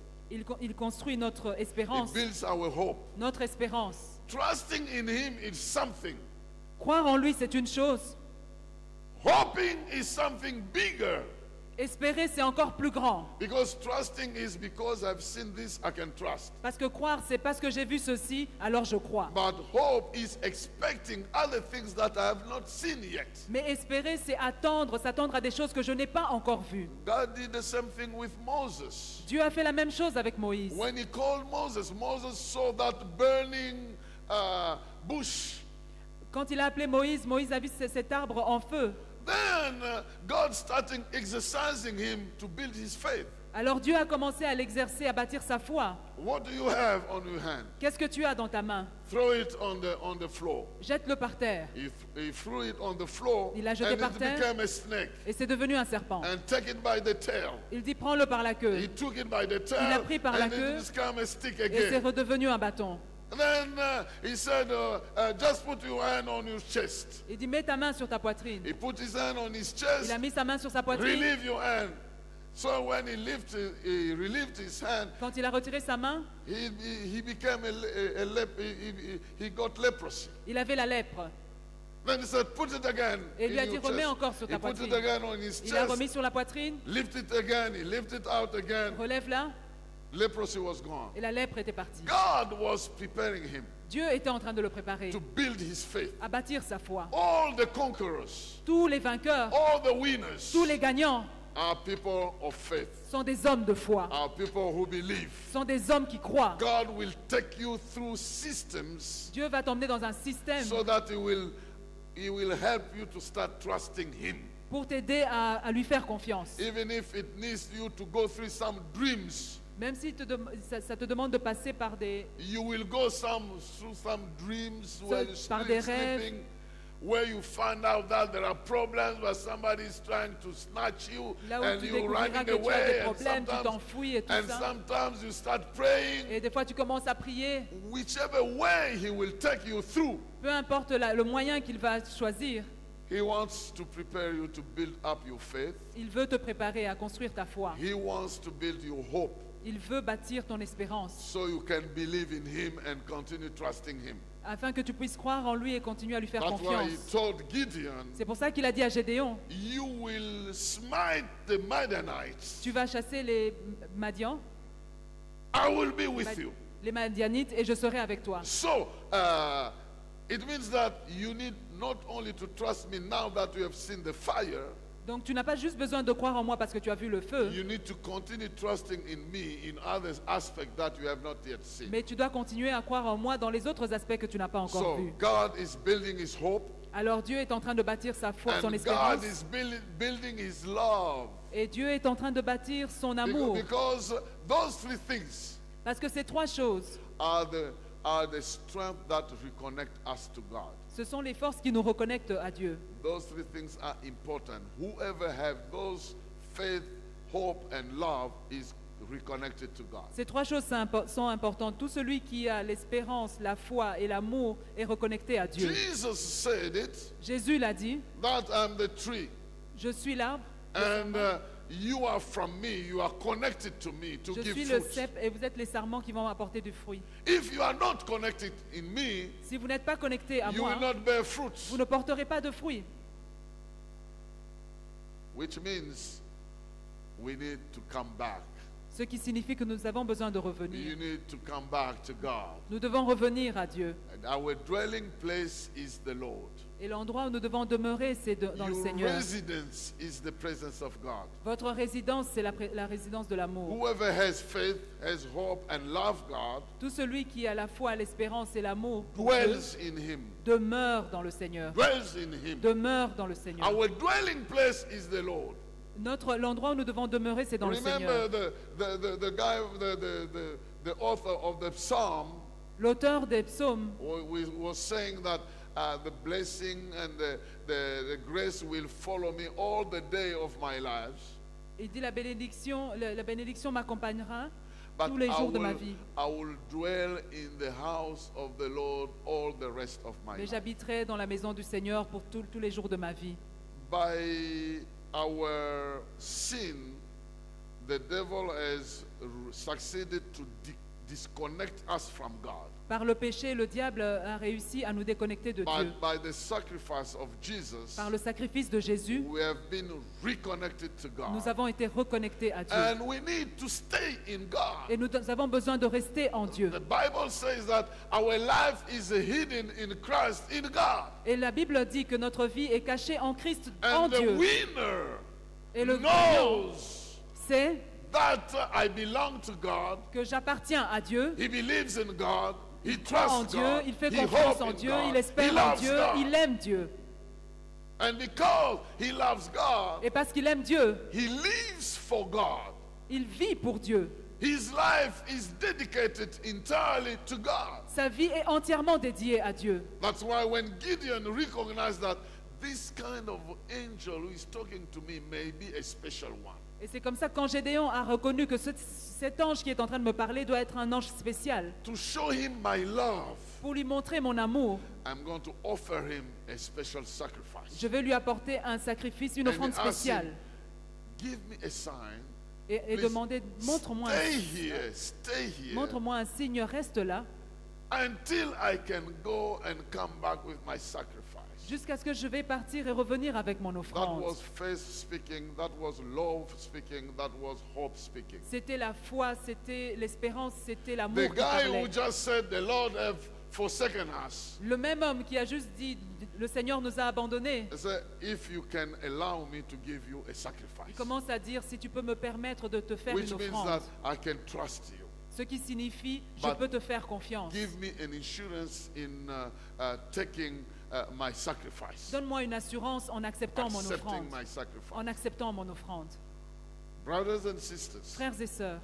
Il construit notre He espérance. builds our hope. Notre espérance. Trusting in Him is something. Croire en lui, c'est une chose. Hoping is something bigger. Espérer, c'est encore plus grand. Because trusting is because I've seen this, I can trust. Parce que croire, c'est parce que j'ai vu ceci, alors je crois. But hope is expecting other things that I have not seen yet. Mais espérer, c'est attendre, s'attendre à des choses que je n'ai pas encore vues. God did the same thing with Moses. Dieu a fait la même chose avec Moïse. When he called Moses, Moses saw that burning bush. Quand il a appelé Moïse, Moïse a vu cet arbre en feu. Then God started exercising him to build his faith. Alors Dieu a commencé à l'exercer, à bâtir sa foi. What do you have on your hand? Qu'est-ce que tu as dans ta main? Throw it on the floor. Jette-le par terre. He threw it on the floor, Il l'a jeté and par it terre. became a snake. Et c'est devenu un serpent. And take it by the tail. Il dit prends-le par la queue. He took it by the Il l'a tail, pris par la and queue, it became a stick Et c'est again. redevenu un bâton. And then he said, just put your hand on your chest. Il dit mets ta main sur ta poitrine. He put his hand on his Il a chest. mis sa main sur sa poitrine. Relieve your hand. So when he relieved his hand, Quand il a retiré sa main, he became he got leprosy. il avait la lèpre. Then he said, put it again. Et il lui in a dit your remets chest. encore sur He ta put it poitrine. again on his Il a chest. remis sur la poitrine. Lift it again. He lifted out again. Relève-la. Leprosy was gone. Et la lèpre était partie. God was preparing him Dieu était en train de le préparer to build his faith. à bâtir sa foi. All the conquerors, Tous les vainqueurs, all the winners tous les gagnants are people of faith, sont des hommes de foi. are people who believe. Sont des hommes qui croient. God will take you through systems Dieu va t'emmener dans un système so that he will help you to start trusting him. pour t'aider à lui faire confiance. Even if it needs you to go through some dreams, Même si ça te demande de passer par des... you will go through some dreams where you're par des sleeping, where you find out that there are problems where somebody is trying to snatch you Là où and tu you're découvriras running que tu as des away, problèmes, tu t'enfuis et tout and ça. sometimes you start praying. Et des fois tu commences à prier. Whichever way he will take you through, Peu importe le moyen qu'il va choisir, he wants to prepare you to build up your faith. il veut te préparer à construire ta foi. He wants to build your hope Il veut bâtir ton espérance so you can believe in him and continue trusting him. afin que tu puisses croire en lui et continuer à lui faire That's why he confiance. told Gideon, C'est pour ça qu'il a dit à Gédéon, you will smite the Midianites. tu vas chasser les Madians, I will be with you. les Madianites, et je serai avec toi. So, it means that you need not only to trust me now that you have seen the fire, Donc tu n'as pas juste besoin de croire en moi parce que tu as vu le feu, you need to continue trusting in me in other aspects that you have not yet seen. mais tu dois continuer à croire en moi dans les autres aspects que tu n'as pas encore So, vus. God is building his hope, Alors Dieu est en train de bâtir sa foi, son and espérance, God is building his love. et Dieu est en train de bâtir son amour. Because those three things Parce que ces trois choses, are the strength that reconnect us to God. ce sont les forces qui nous reconnectent à Dieu. Those three things are important. Whoever have those faith, hope, and love is reconnected to God. Ces trois choses sont importantes. Tout celui qui a l'espérance, la foi et l'amour est reconnecté à Dieu. Jesus said it, Jésus l'a dit, that I'm the tree, je suis l'arbre, and you are from me, you are connected to me to je give suis le fruit. cep et vous êtes les sarments qui vont apporter du fruit. If you are not connected in me, Si vous n'êtes pas connecté à you moi, will not bear fruit, vous ne porterez pas de fruits. which means we need to come back. Ce qui signifie que nous avons besoin de You revenir. need to come back to God. Nous devons revenir à Dieu. And our dwelling place is the Lord. Et l'endroit où nous devons demeurer, c'est dans le Your Seigneur. residence is the presence of God. Votre résidence, c'est la résidence de l'amour. Whoever has faith, has hope, and love God Tout celui qui a la foi, l'espérance et l'amour pour Dieu dwells in Him. demeure dans le Seigneur. Dwells in Him. Demeure dans le Seigneur. Our dwelling place is the Lord. L'endroit où nous devons demeurer, c'est dans le Remember Seigneur. the guy, the author of the psalm L'auteur des psaumes was saying that the blessing and the grace will follow me all the day of my life. il dit la bénédiction m'accompagnera But tous les jours de ma vie. I will dwell in the house of the Lord all the rest of my Mais life. j'habiterai dans la maison du Seigneur pour tous les jours de ma vie. By our sin, the devil has succeeded to disconnect us from God. Par le péché, le diable a réussi à nous déconnecter de Dieu. But by the sacrifice of Jesus, Par le sacrifice de Jésus, we have been reconnected to nous God. avons été reconnectés à Dieu. And we need to stay in God. Et nous avons besoin de rester en Dieu. The Bible says that our life is hidden in Christ, in God. Et la Bible dit que notre vie est cachée en Christ, en And the Dieu. winner Et le gagnant, knows c'est that I belong to God. que j'appartiens à Dieu. He believes in God. He Il croit en trusts Dieu, God. il fait He confiance hopes en in Dieu, God. il He espère en loves Dieu, God. il aime Dieu. And because he loves God, Et parce qu'il aime Dieu, he lives for God. il vit pour Dieu. His life is dedicated entirely to God. Sa vie est entièrement dédiée à Dieu. That's why when Gideon recognized that this kind of angel who is talking to me may be a special one, Et c'est comme ça que quand Gédéon a reconnu que cet ange qui est en train de me parler doit être un ange spécial, to show him my love, pour lui montrer mon amour, I'm going to offer him a special sacrifice. je vais lui apporter un sacrifice, une And offrande he asked spéciale. him, give me a sign. Et Please demander, montre-moi stay here montre-moi un signe, reste là, until I can go and come back with my sacrifice. jusqu'à ce que je vais partir et revenir avec mon That offrande. was faith speaking, that was love speaking, that was hope speaking. C'était la foi, c'était l'espérance, c'était The l'amour qui guy who parlait. just said, the Lord have forsaken us, Le même homme qui a juste dit, le Seigneur nous a abandonnés, he said, if you can allow me to give you a il sacrifice, commence à dire, si tu peux me permettre de te faire which une means offrande, that I can trust you. ce qui signifie, je But peux te faire confiance. Give me an insurance in taking my sacrifice, Donne-moi une assurance en acceptant mon accepting offrande. my sacrifice. En acceptant mon offrande. Brothers and sisters, Frères et sœurs,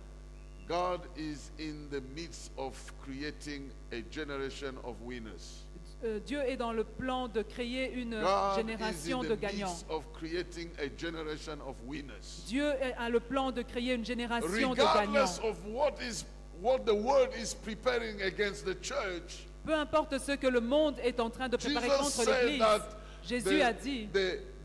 God is in the midst of creating a generation of winners. Dieu est dans le plan de créer une God is génération in de the gagnants. midst of creating a generation of winners. Dieu a le plan de créer une génération de Regardless gagnants. of what the world is preparing against the church, Peu importe ce que le monde est en train de préparer Jesus contre said l'Église, that Jésus a dit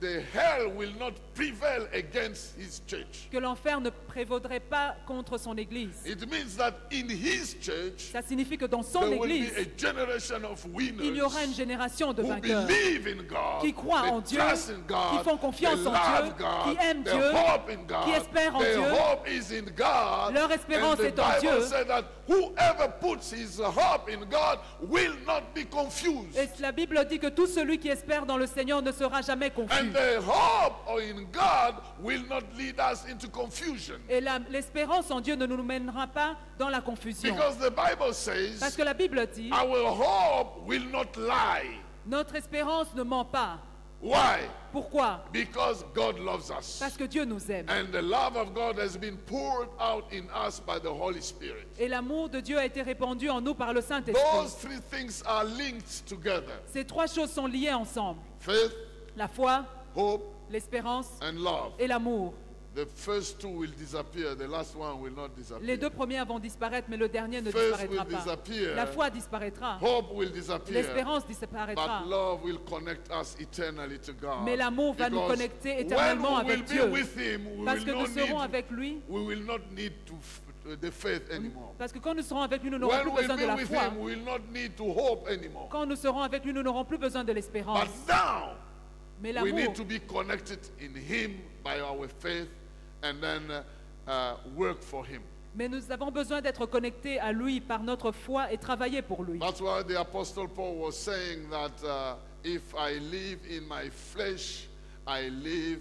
the hell will not prevail against his church. que l'enfer ne prévaudrait pas contre son Église. It means that in his church, Ça signifie que dans son there will Église, be a generation of winners il y aura une génération de who vainqueurs believe in God, qui croient they en Dieu, trust in God, qui font confiance they en love Dieu, God, qui aiment they Dieu, hope in God, qui espèrent en their Dieu. hope is in God. Leur espérance And the est en Bible Dieu. said that whoever puts his hope in God will not be confused. Et la Bible dit que tout celui qui espère dans le Seigneur ne sera jamais confus. And the hope in God will not lead us into confusion. Et l'espérance en Dieu ne nous mènera pas dans la confusion. Because the Bible Parce says que la Bible dit, our hope will not lie. notre espérance ne ment pas. Why? Pourquoi? Because God loves us. Parce que Dieu nous aime. And the love of God has been poured out in us by the Holy Spirit. Et l'amour de Dieu a été répandu en nous par le Those Saint-Esprit. three things are linked together. Ces trois choses sont liées ensemble. Faith, La foi, hope, l'espérance and love. et l'amour. The first two will disappear. The last one will not Les deux disappear. premiers vont disparaître, mais le dernier ne Faith disparaîtra will pas. disappear. La foi disparaîtra. Hope will disappear. L'espérance disparaîtra. But love will connect us eternally to God. Mais l'amour va nous Because connecter éternellement when we avec will Dieu. be with Him, Parce que nous serons avec lui. we will not need the faith anymore. Parce que quand nous serons avec lui, nous n'aurons When plus we'll besoin de be la with foi. Him, we will not need to hope anymore. Quand nous serons avec lui, nous n'aurons plus besoin de l'espérance. But now, Mais we l'amour, need to be connected in Him by our faith and then work for Him. mais nous avons besoin d'être connectés à lui par notre foi et travailler pour lui. That's why the Apostle Paul was saying that if I live in my flesh, I live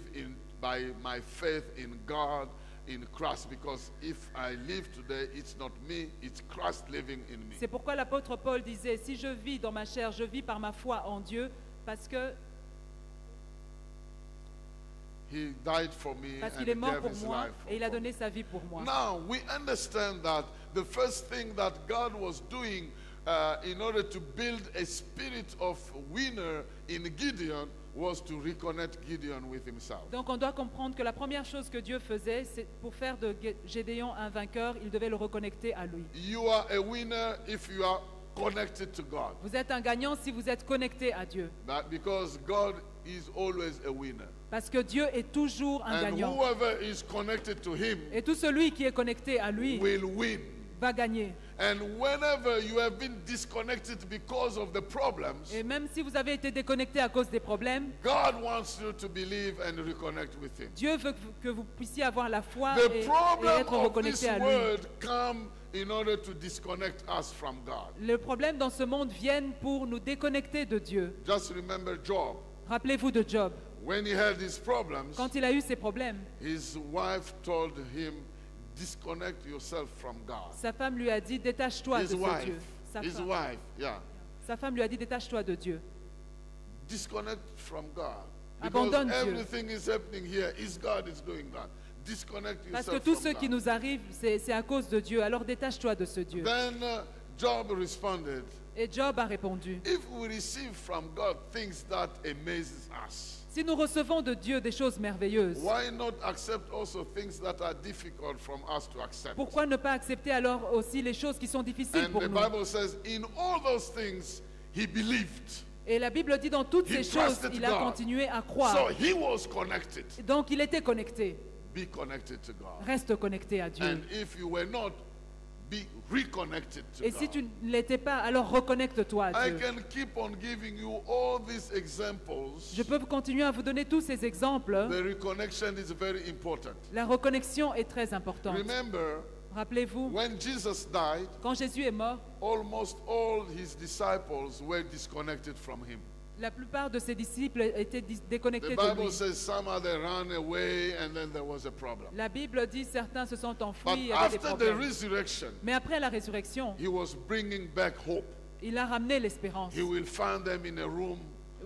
by my faith in God, in Christ. Because if I live today, it's not me, it's Christ living in me. C'est pourquoi l'apôtre Paul disait, si je vis dans ma chair, je vis par ma foi en Dieu, parce He died for me and qu'il he est mort gave pour his moi life et il a for me. donné sa vie pour moi. Now, we understand that the first thing that God was doing in order to build a spirit of winner in Gideon was to reconnect Gideon with himself. Donc on doit comprendre que la première chose que Dieu faisait, c'est pour faire de Gédéon un vainqueur, il devait le reconnecter à lui. You are a winner if you are connected to God. Vous êtes un gagnant si vous êtes connecté à Dieu. That because God is always a winner. Parce que Dieu est toujours un And gagnant. whoever is connected to him Et tout celui qui est connecté à lui will win. va gagner. And whenever you have been disconnected because of the problems, Et même si vous avez été déconnecté à cause des problèmes, God wants you to believe and reconnect with Him. Dieu veut que vous puissiez avoir la foi The et problem être of this reconnecté à lui. world come in order to disconnect us from God. Le problème dans ce monde vient pour nous déconnecter de Dieu. Just remember Job. Rappelez-vous de Job. When he had his problems, Quand il a eu ses problèmes, his wife told him, disconnect yourself from God. sa femme lui a dit détache-toi de His ce Dieu. wife, yeah. Sa femme lui a dit détache-toi de Dieu. Disconnect from God. Because Abandonne Dieu. everything is happening here is God is doing that. Disconnect Parce yourself que tout from ce qui God. nous arrive, c'est à cause de Dieu. Alors détache-toi de ce Dieu. Then Job responded, Et Job a répondu, if we receive from God things that amazes us, si nous recevons de Dieu des choses merveilleuses, why not accept also things that are difficult from us to accept? pourquoi ne pas accepter alors aussi les choses qui sont difficiles And pour the nous? Bible says, in all those things, he believed. Et la Bible dit dans toutes He ces choses, trusted il a God. continué à So croire. he was connected. Donc il était connecté. Be connected to God. Reste connecté à Dieu. And if you were not, be reconnected to Et si God. tu ne l'étais pas, alors reconnecte-toi à I Dieu. can keep on giving you all these examples. Je peux continuer à vous donner tous ces exemples. The reconnection is very important. La reconnexion est très importante. Remember, Rappelez-vous, when Jesus died, quand Jésus est mort, almost all his disciples were disconnected from him. la plupart de ses disciples étaient The déconnectés de Bible lui. says some they ran away and then there was a problem. La Bible dit certains se sont But enfuis, il y avait des after the problèmes. resurrection, Mais après la résurrection, he was bringing back hope. il a ramené l'espérance. He will find them in a room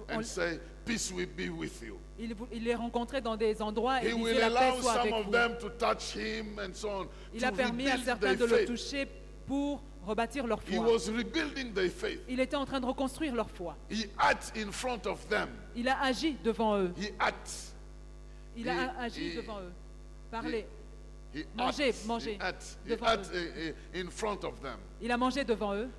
On- and say, peace will be with you. Il les rencontrait dans des endroits et He il will disait la paix allow soit some avec of vous. them to touch him and so on. Il to a permis à rebuild certains their de le faith. toucher pour rebâtir leur He foi. was rebuilding their faith. Il était en train de reconstruire leur foi. He acted in front of them. Il a agi devant eux. He acted. Il a He- agi he- devant eux. Parlez. He Mangez, acted. mangez He acted. He devant acted in front of them Il a mangé devant eux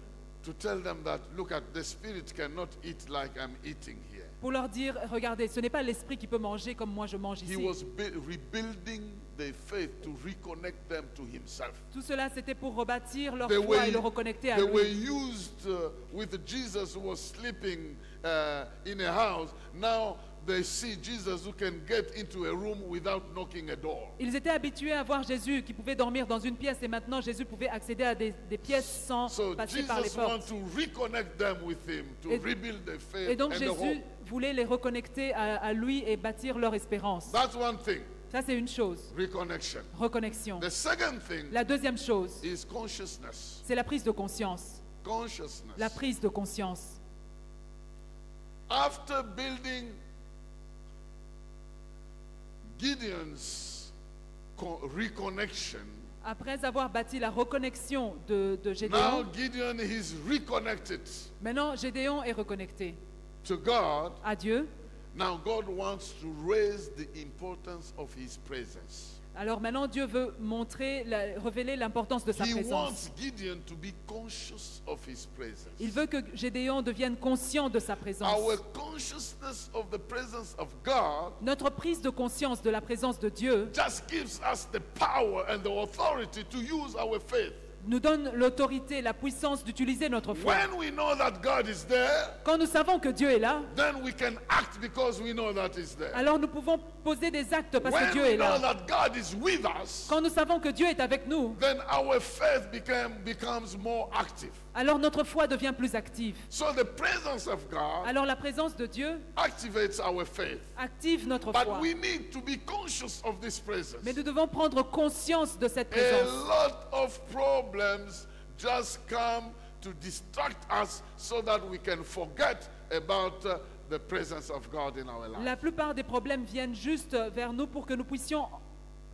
to tell them that, look at the spirit cannot eat like I'm eating here. pour leur dire, regardez, ce n'est pas l'esprit qui peut manger comme moi je mange He ici. was rebuilding their faith to reconnect them to himself. Tout cela, c'était pour rebâtir leur They foi were, et le reconnecter à they were lui. used with Jesus who was sleeping in a house. Now they see Jesus who can get into a room without knocking a door. Ils étaient habitués à voir Jésus qui pouvait dormir dans une pièce et maintenant Jésus pouvait accéder à des pièces sans So passer par les Jesus wants portes. to reconnect them with him, to Et- rebuild their faith Et donc and the Jésus hope. voulait les reconnecter à lui et bâtir leur espérance. That's one thing, Ça, c'est une chose. reconnection. Reconnexion. The second thing La deuxième chose, is consciousness. c'est la prise de conscience. Consciousness. La prise de conscience. After building Gideon's reconnection, Après avoir bâti la reconnexion de now Gédéon, Gideon is reconnected maintenant Gédéon est reconnecté to God. à Dieu. Now God wants to raise the importance of his presence. Alors maintenant Dieu veut révéler l'importance de sa He présence. wants Gideon to be conscious of his presence. Il veut que Gédéon devienne conscient de sa présence. Our consciousness of the presence of God Notre prise de conscience de la présence de Dieu just gives us the power and the authority to use our faith. nous donne l'autorité, la puissance d'utiliser notre foi. When we know that God is there, Quand nous savons que Dieu est là, then we can act because we know that He's there. alors nous pouvons poser des actes parce que When Dieu we est know là. that God is with us, Quand nous savons que Dieu est avec nous, then our faith becomes more active. alors notre foi devient plus active. So the presence of God Alors la présence de Dieu activates our faith. active notre But foi. we need to be conscious of this presence. Mais nous devons prendre conscience de cette A présence. lot of problems just come to distract us so that we can forget about the presence of God in our life. La plupart des problèmes viennent juste vers nous pour que nous puissions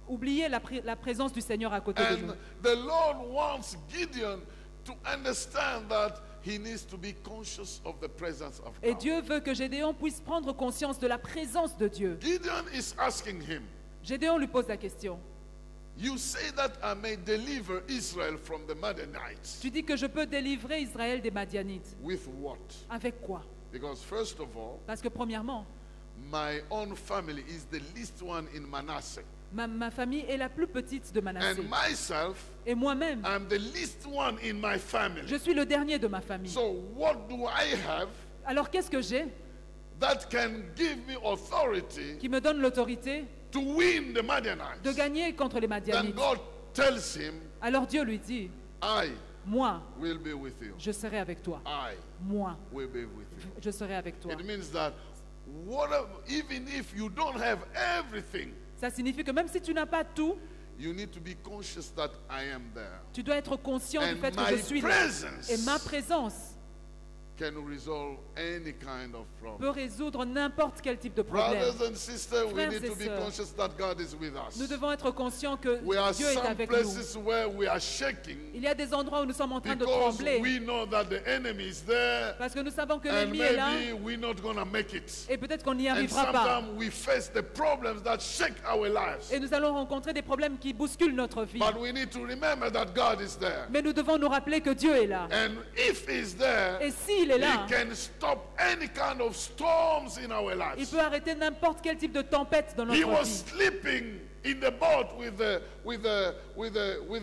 oublier la présence du Seigneur à côté de nous. And the Lord wants Gideon to understand that he needs to be conscious of the presence of Et God. Dieu veut que Gédéon puisse prendre conscience de la présence de Dieu. Gideon is asking him, Gédéon lui pose la question. you say that I may deliver Israel from the Midianites. Tu dis que je peux délivrer Israël des Madianites. With what? Avec quoi? Because first of all, Parce que premièrement, my own family is the least one in Manasseh. Ma famille est la plus petite de Manassé. And myself, Et moi-même, I'm the least one in my family. je suis le dernier de ma famille. So what do I have Alors qu'est-ce que j'ai that can give me authority qui me donne l'autorité to win the Midianites? de gagner contre les Then Madianites? God tells him, Alors Dieu lui dit, I moi, will be with you. je serai avec toi. I Moi, will be with you. je serai avec toi. It means that whatever, even if you don't have everything, Ça signifie que même si tu n'as pas tout, you need to be conscious that I am there. tu dois être conscient du And fait que my je suis là. presence Et ma présence can resolve any kind of peut problem. résoudre n'importe quel type de problème. Brothers and sisters, we Frères need et to be sœurs, conscious that God is with Nous us. devons être conscients que We are Dieu est some avec nous. places where we are shaking Il y a des endroits où nous sommes en train de because trembler we know that the enemy is there parce que nous savons que and l'ennemi est là maybe we're not going to make it. et peut-être qu'on n'y And arrivera pas. sometimes we face the problems that shake our lives. Et nous allons rencontrer des problèmes qui bousculent notre vie. But we need to remember that God is there. Mais nous devons nous rappeler que Dieu est là. And if He's there, Et s'il est là, He can stop any kind of storms in our il lives. peut arrêter n'importe quel type de tempête dans He notre was vie. sleeping in the boat with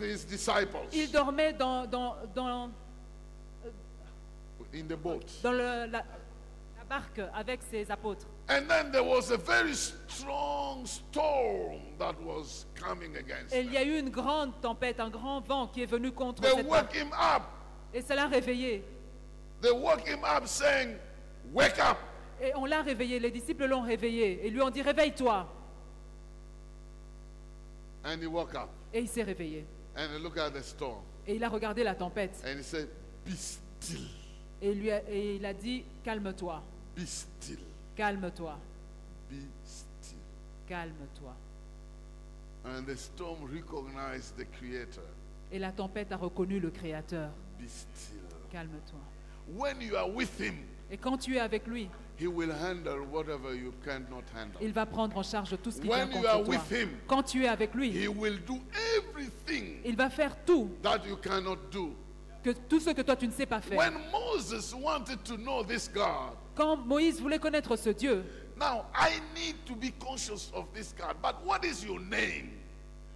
his disciples. Il dormait dans In the boat. la barque avec ses apôtres. And then there was a very strong storm that was coming against Et il y them. a eu une grande tempête, un grand vent qui est venu contre They cette woke barque. him up. Et ça l'a réveillé. They woke him up saying, "Wake up." Et on l'a réveillé, les disciples l'ont réveillé. Et lui ont dit, réveille-toi. And he woke up Et il s'est réveillé. and he looked at the storm Et il a regardé la tempête. and he said, "Be still, Et il a dit, calme-toi, be still, calme-toi, be still." calme-toi. And the storm recognized the Creator. Et la tempête a reconnu le Créateur. Be still. Calme-toi. When you are with him, Et quand tu es avec lui, he will handle whatever you cannot handle. il va prendre en charge tout ce qui vient When you are contre toi. with him, Quand tu es avec lui, he will do everything il va faire tout, that you cannot do. tout ce que toi tu ne sais pas faire. When Moses wanted to know this God, Quand Moïse voulait connaître ce Dieu, now I need to be conscious of this God, but what is your name?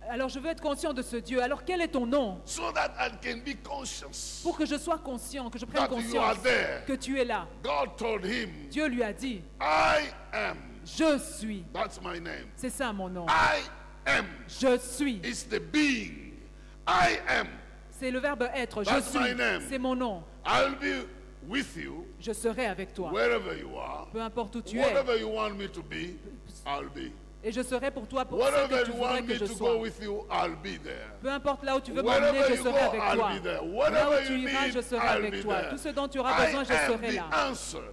alors je veux être conscient de ce Dieu. Alors quel est ton nom? So that I can be conscious Pour que je sois conscient, que je prenne that you are conscience there. que tu es là. God told him, Dieu lui a dit, I am. je suis. That's my name. C'est ça mon nom. I am. Je suis. It's the being. I am. C'est le verbe être. Je That's my suis. name. C'est mon nom. I'll be with you Je serai avec toi. wherever you are. Peu importe où tu es. Whatever you want me to be, I'll be. Et je serai pour toi pour ce Wherever que tu you voudrais want que me je to go sois. with you, I'll be there. Peu importe là où tu veux m'emmener, Wherever je you go, serai avec I'll toi. be there. Là où Whatever tu you iras, je need, serai I'll be avec toi. there. Tout ce dont tu auras I besoin, je am serai the là. answer.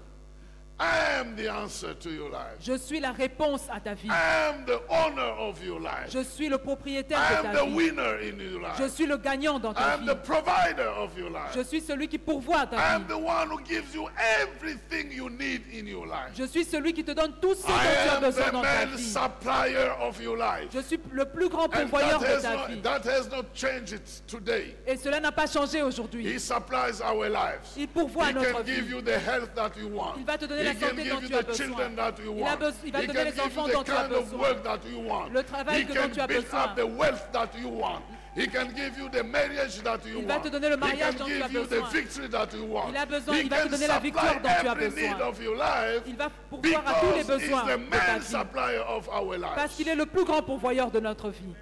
I am the answer to your life. Je suis la réponse à ta vie. I am the owner of your life. Je suis le propriétaire I de am ta the vie. winner in your Je life. suis le gagnant dans I ta am vie. the provider of your Je life. suis celui qui pourvoit I ta am vie. the one who gives you everything you need in your life. Je suis celui qui te donne tout ce dont I tu as am besoin the dans ta main vie. supplier of your life. Je suis le plus grand And pourvoyeur de ta vie. that has not changed it today. Et cela n'a pas changé aujourd'hui. He supplies our lives. Il pourvoit He notre can give vie. you the health that you want. Il va te donner He la can santé give dont you tu as the besoin. children that you Il want. va He te donner can les give you enfants the dont tu as kind of besoin. work that you want. Le travail He dont can tu as build besoin. up the wealth that you want. He can give you the marriage that you Il va want. te donner le He mariage can dont tu as give you the besoin. victory that you want. Il a besoin- He il va te can donner la victoire supply dont tu as every besoin. need of your life Il va pourvoir à tous les because he's besoins the de ta main vie. supplier of our Parce lives. qu'il est le plus grand pourvoyeur de notre vie.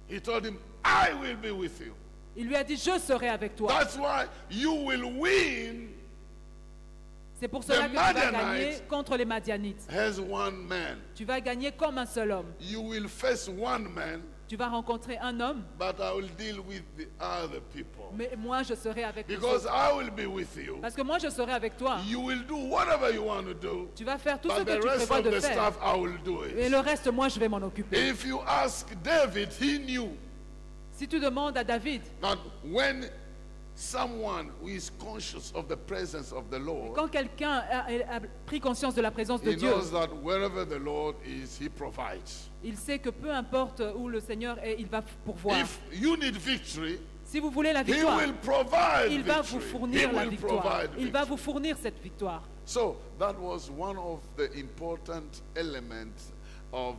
He told him, I will be with you. Il lui a dit, je serai avec toi. That's why you will win C'est pour cela The que tu vas Madianites gagner contre les Madianites. as one man. Tu vas gagner comme un seul homme. You will face one man, Tu vas rencontrer un homme, but I will deal with the other people. mais moi je serai avec les Because autres. I will be with you. Parce que moi je serai avec toi. You will do whatever you want to do, Tu vas faire tout ce but que the tu rest prévois of de the faire. stuff I will do Et it. le reste, moi je vais m'en occuper. If you ask David, he knew Si tu demandes à David, that when someone who is conscious of the presence of the Lord, quand quelqu'un a pris conscience de la présence de he Dieu, knows that wherever the Lord is, he provides. il sait que peu importe où le Seigneur est, il va pourvoir. If you need victory, Si vous voulez la he victoire, will provide il va victory. vous He fournir la will victoire. provide Il va victory. vous fournir cette victoire. So that was one of the important elements of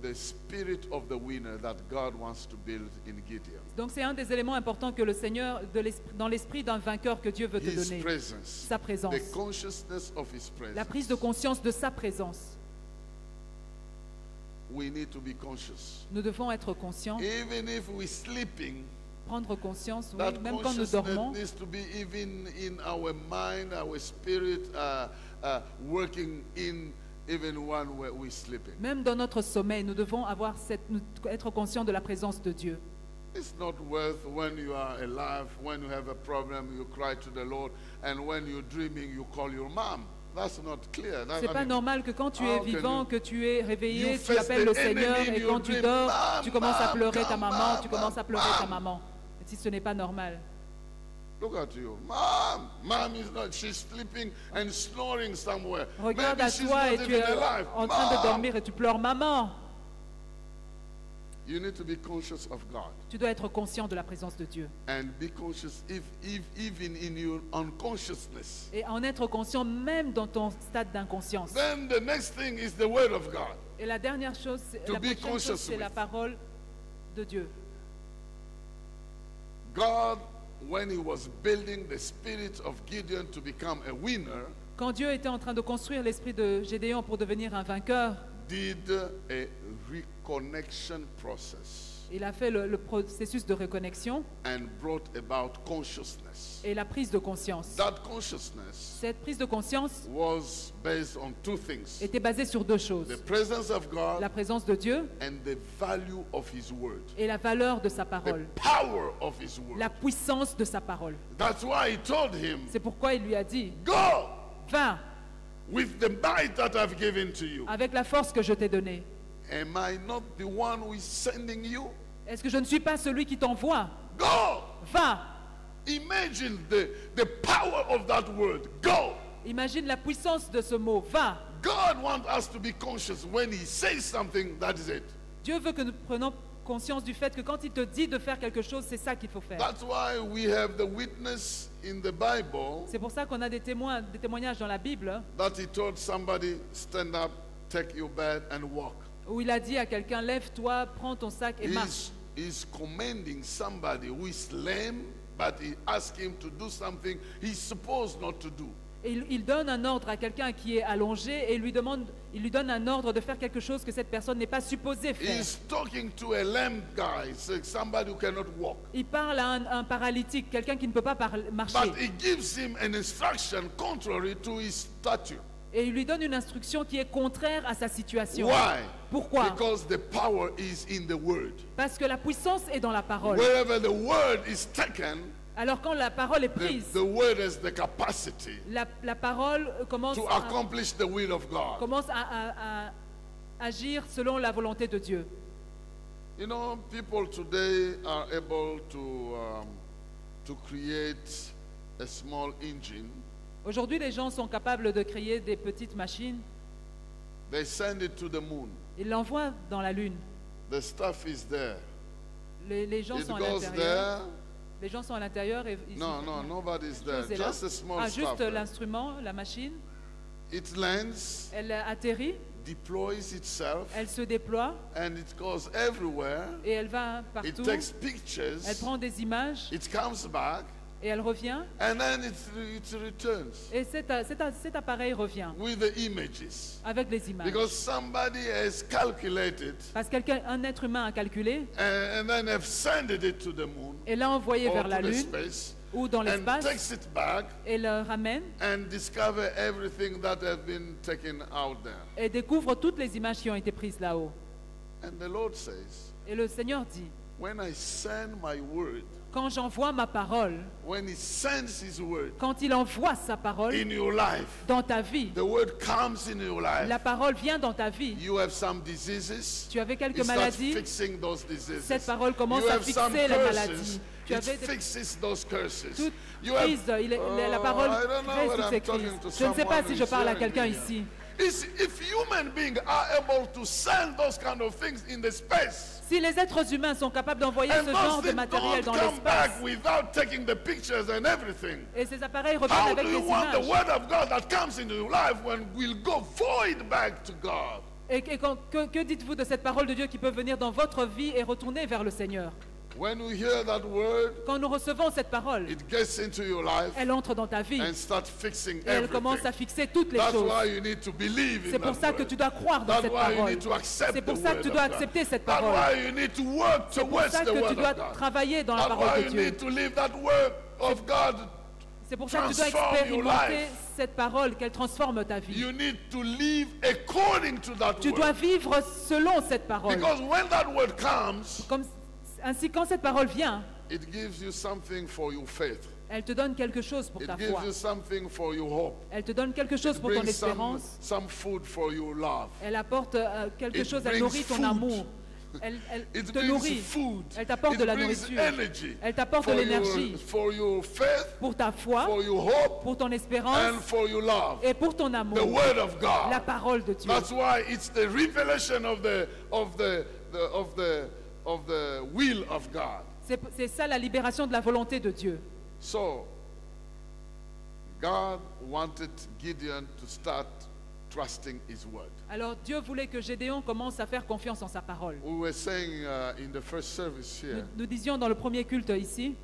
the spirit of the winner that God wants to build in Gideon. Donc c'est un des éléments importants que le Seigneur, dans l'esprit d'un vainqueur que Dieu veut te His donner. presence, Sa présence. the consciousness of His La presence. prise de conscience de sa présence. We need to be conscious. Nous devons être conscients, Even if we're sleeping, prendre conscience, oui, that même quand nous consciousness dormons, needs to be even in our mind, our spirit, working in even when we're sleeping. même dans notre sommeil, nous devons être conscients de la présence de Dieu. It's not worth when you are alive, when you have a problem, you cry to the Lord, and when you're dreaming, you call your mom. That's not clear. C'est pas normal que quand tu es how can vivant, you- que tu es réveillé, you tu face appelles the le Seigneur enemy in et your quand tu dream, dors, Mom, tu commences à Mom, pleurer ta come, maman, Mom, tu commences à pleurer ta Mom. maman. Si ce n'est pas normal. Look at you. Mom is not, she's sleeping and snoring somewhere. Regarde Maybe à she's toi not et tu even es alive. en train de Mom! dormir et tu pleures, maman. You need to be conscious of God Tu dois être conscient de la présence de Dieu. and be conscious if even in your unconsciousness. Et en être conscient même dans ton stade d'inconscience. Then the next thing is the word of God. Et la dernière chose, To la be prochaine conscious chose, c'est la with. parole de Dieu. God, when he was building the spirit of Gideon to become a winner, Quand Dieu était en train de construire l'esprit de Gédéon pour devenir un vainqueur, did a reconnection process il a fait le processus de reconnexion and brought about consciousness. et la prise de conscience. That consciousness Cette prise de conscience was based on two things: était basée sur deux choses. the presence of God La présence de Dieu and the value of his word, et la valeur de sa the parole. power of his word. La puissance de sa parole. That's why he told him, C'est pourquoi il lui a dit, go va with the might that I've given to you. avec la force que je t'ai donnée. Am I not the one who is sending you? Est-ce que je ne suis pas celui qui t'envoie? Go! Va! Imagine the power of that word. Go! Imagine la puissance de ce mot, va! God wants us to be conscious when he says something, that is it. Dieu veut que nous prenions conscience du fait que quand il te dit de faire quelque chose, c'est ça qu'il faut faire. That's why we have the witness in the Bible C'est pour ça qu'on a des témoignages dans la Bible that he told somebody, stand up, take your bed and walk. où il a dit à quelqu'un, lève-toi, prends ton sac et marche. He's commanding somebody who is lame, but he asks him to do something he's supposed not to do. Et il donne un ordre à quelqu'un qui est allongé et il lui donne un ordre de faire quelque chose que cette personne n'est pas supposée faire. He's talking to a lame guy, somebody who cannot walk. Il parle à un paralytique, quelqu'un qui ne peut pas marcher. But he gives him an instruction contrary to his stature. Et il lui donne une instruction qui est contraire à sa situation. Why? Pourquoi? Because the power is in the word. Parce que la puissance est dans la parole. Wherever the word is taken, Alors quand la parole est prise, the word has the capacity la parole commence to à accomplish the will of God. agir selon la volonté de Dieu. You know, people today are able to create a small engine. Aujourd'hui, les gens sont capables de créer des petites machines. They send it to the moon. Ils l'envoient dans la Lune. The stuff is there. Les gens It sont à goes l'intérieur. there. Les gens sont à l'intérieur et ils No, nobody's there. chose est là. Just a small Ah, stuff. juste there. l'instrument, la machine. It lands, Elle atterrit, deploys itself, elle se déploie and it goes everywhere. et elle va It partout. takes Elle pictures. prend des images It comes back, et elle revient. and then it returns Et cet appareil revient with the images. avec les images. Because somebody has calculated Parce qu'un être humain a calculé and then have sent it to the moon et l'a envoyé or vers la to the Lune space ou dans and l'espace takes it back et le ramène and discover everything that have been taken out there. et découvre toutes les images qui ont été prises là-haut. And the Lord says, Et le Seigneur dit, when I send my word, quand j'envoie ma parole, when he sends his word quand il envoie sa parole in your life, dans ta vie, the word comes in your life. la parole vient dans ta vie. You have some diseases. Tu avais quelques It starts maladies. fixing those diseases. Cette parole commence You à have some fixer les curses. maladies. Tu It avais des- fixes those curses. Toute You have- prise, la parole I don't know crée what toutes I'm ces talking crises. to Je ne sais pas someone si who je is parle à hearing quelqu'un me. ici. If human beings are able to send those kind of things in the space, Si les êtres humains sont capables d'envoyer and ce genre those de things matériel don't dans come back l'espace, without taking the pictures and everything, et ces appareils reviennent how avec do des you want the images, word of God that comes into your life when will go void back to God? que dites-vous de cette parole de Dieu qui peut venir dans votre vie et retourner vers le Seigneur? When you hear that word, Quand nous recevons cette parole, it gets into your life elle entre dans ta vie and start fixing et elle commence à everything. fixer toutes les That's choses. why you need to believe in C'est pour that ça que word. tu dois croire dans That's cette why you parole. need to accept C'est pour the ça que word tu of dois God. accepter cette That's parole. why you need to work C'est pour towards ça the que tu word dois of God. travailler dans la That's parole why de you Dieu. need to live that word of God. C'est pour ça que tu dois transform your expérimenter life. cette parole, qu'elle transforme ta vie. You need to live according to that Tu dois word. vivre selon cette parole. Because when that word comes, Ainsi, quand cette parole vient, it gives you something for your faith. elle te donne quelque chose pour It ta gives foi. you something for your hope. Elle te donne quelque chose It pour ton brings espérance. some food for your love. Elle apporte quelque It chose, elle brings nourrit ton food. amour. Elle It te brings nourrit. food. Elle t'apporte It de la brings nourriture. energy Elle t'apporte de for l'énergie for your faith, pour ta foi, for your hope, pour ton espérance and for your love. et pour ton The amour. word of La God. parole de Dieu. That's why it's the revelation of the will of God. C'est ça la libération de la volonté de Dieu. So God wanted Gideon to start trusting his word. Alors Dieu voulait que Gédéon commence à faire confiance en sa parole. We were saying in the first service here, Nous disions dans le premier culte ici,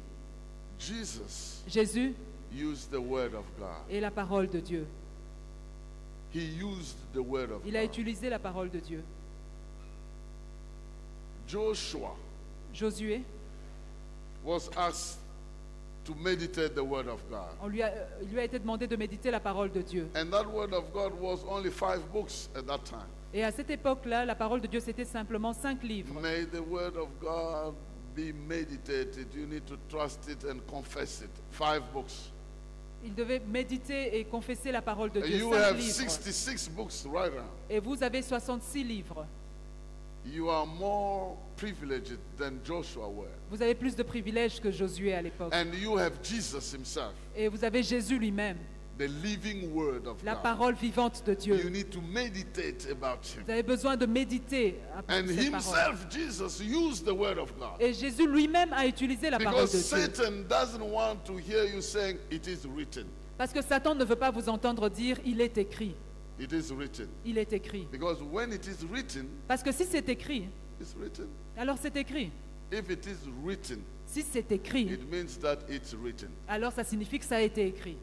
Jesus Jésus used the word of God. est la parole de Dieu. He used the word of Il a God. utilisé la parole de Dieu. Joshua Josué, was asked to meditate the word of God. il lui a été demandé de méditer la parole de Dieu. And that word of God was only 5 books at that time. Et à cette époque-là, la parole de Dieu, c'était simplement 5 livres. May the word of God be meditated. You need to trust it and confess it. 5 books. Il devait méditer et confesser la parole de Dieu. You 5 have livres. 66 books right now. Et vous avez 66 livres. You are more privileged than Joshua were. Vous avez plus de privilèges que Josué à l'époque. And you have Jesus himself, Et vous avez Jésus lui-même, the living word of la God. parole vivante de You Dieu. need to meditate about him. Vous avez besoin de méditer à And cette parole. himself, Jesus, used the word of God. Et Jésus lui-même a utilisé la parole Because de Dieu. Satan doesn't want to hear you saying, it is written. Parce que Satan ne veut pas vous entendre dire « il est écrit It is written. ». Il est écrit. Because when it is written, Parce que si c'est écrit, it's written. alors c'est écrit. If it is written, Si c'est écrit, it means that it's written. alors ça signifie que ça a été écrit.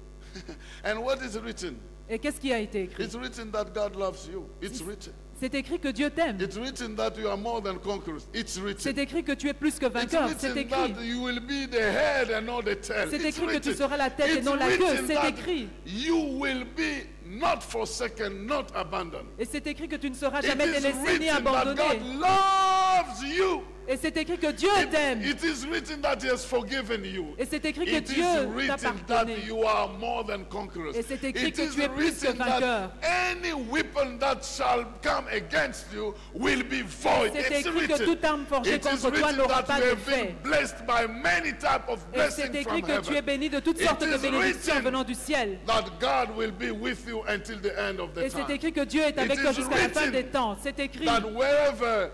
And what is written? Et qu'est-ce qui a été écrit? It's written that God loves you. It's written. C'est écrit que Dieu t'aime. It's written that you are more than conquerors. It's C'est written. écrit que tu es plus que It's vainqueur. C'est written écrit. that you will be the head and not the tail. C'est It's écrit que tu written. seras la tête et It's non la queue. written C'est that écrit. you will be not forsaken, not abandoned. Et c'est écrit que tu ne seras It jamais is délaissé ni written that abandonné. God loves you. Et c'est écrit que Dieu t'aime. It is written that He has forgiven you. Et c'est écrit que It Dieu is t'a written that pardonné. you are more than conquerors. Et c'est écrit It que is tu es plus que written vainqueur. that any weapon that shall come against you will be void. C'est It's écrit que written. toute arme forgée It is contre toi written n'aura that pas you have d'effet. been blessed by many types of Et c'est blessings écrit from que tu es heaven. béni de toutes It sortes de is bénédictions written venant du ciel. That God will be with you until the end of the Et c'est time. écrit que Dieu est avec It toi is jusqu'à la fin written des temps. C'est écrit. That wherever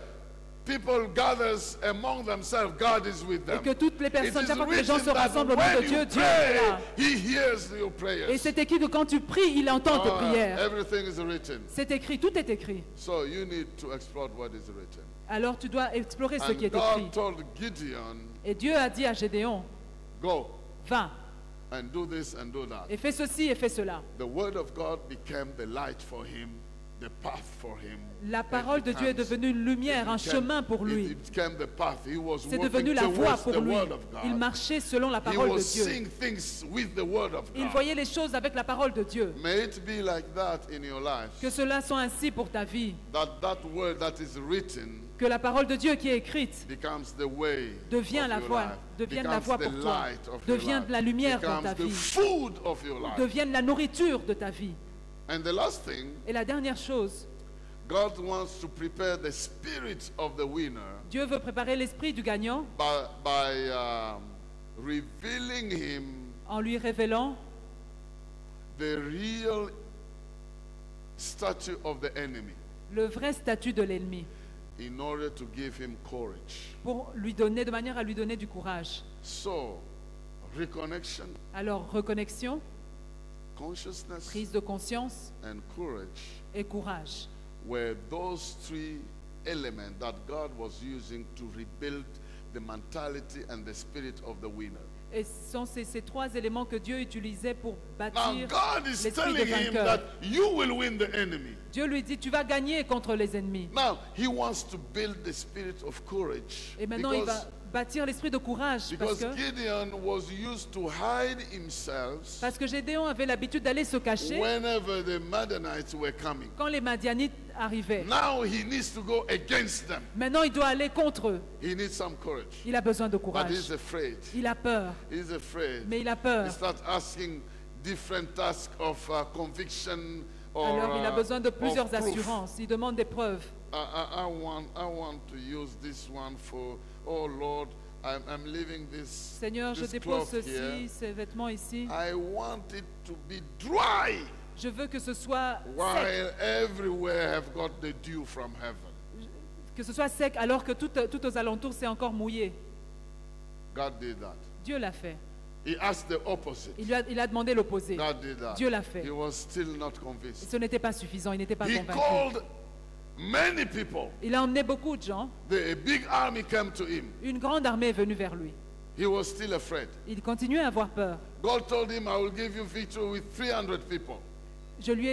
people gathers among themselves, God is with them. Et que toutes les It personnes, is chaque fois que les gens written se that rassemblent au nom de when Dieu, you Dieu est là. pray, He hears your prayers. Et c'est écrit que quand tu pries, il entend tes Ah, prières. everything is written. C'est écrit, tout est écrit. So you need to explore what is written. Alors tu dois explorer ce qui And est écrit. God told Gideon, Et Dieu a dit à Gédéon, go va and do this and do that. et fais ceci et fais cela. The word of God became the light for him, the path for him. La parole de Dieu est devenue une lumière, un chemin pour lui. It became the path. He was C'est walking devenu la voie towards pour the lui. word of Il God. marchait selon la He parole was de Dieu. seeing things with the word of Il God. voyait les choses avec la parole de Dieu. May it be like that in your life. Que cela soit ainsi pour ta vie. That word that is written Que la parole de Dieu qui est écrite becomes the way devient of la your voie, life, devienne la becomes voie the pour toi, light of your devienne life, la lumière dans ta becomes the vie, food of your life. devienne la nourriture de ta vie. And the last thing, Et la dernière chose, God wants to prepare the spirit of the winner Dieu veut préparer l'esprit du gagnant by revealing him en lui révélant the real statue of the enemy le vrai statut de l'ennemi, in order to give him courage. pour lui donner, de manière à lui donner du courage. So, reconnection, Alors, reconnexion, consciousness, prise de conscience and courage et courage were those three elements that God was using to rebuild the mentality and the spirit of the winner. Et ce sont ces trois éléments que Dieu utilisait pour Now, bâtir God is l'esprit de telling him vainqueur. that you will win the enemy. Dieu lui dit, tu vas gagner contre les ennemis. Now, he wants to build the spirit of courage. Et maintenant, il va bâtir l'esprit de courage Because Gideon was used to hide himself parce que Gédéon avait l'habitude d'aller se cacher whenever the Midianites were coming. quand les Madianites arrivaient. Now he needs to go against them. Maintenant, il doit aller contre eux. He needs some courage. Il a besoin de But courage. he's afraid. Il a peur, He's afraid. mais il a He peur. starts asking different tasks of conviction or Alors, il a besoin de of plusieurs proof. assurances. Il demande des preuves. I want to use this one for, oh Lord, I'm leaving this, Seigneur, je this dépose cloth here. ceci, ces vêtements ici. I want it to be dry Je veux que ce soit sec, while everywhere have got the dew from heaven. que ce soit sec alors que tout aux alentours c'est encore mouillé. God did that. Dieu l'a fait. He asked the opposite. Il a demandé l'opposé. God did that. Dieu l'a fait. He was still not Et convinced. ce n'était pas suffisant, il n'était pas He convaincu. called many people. Il a emmené beaucoup de gens. A big army came to him. Une grande armée est venue vers lui. He was still afraid. Il continuait à avoir peur. God told him, I will give you victory with 300 people. Dieu lui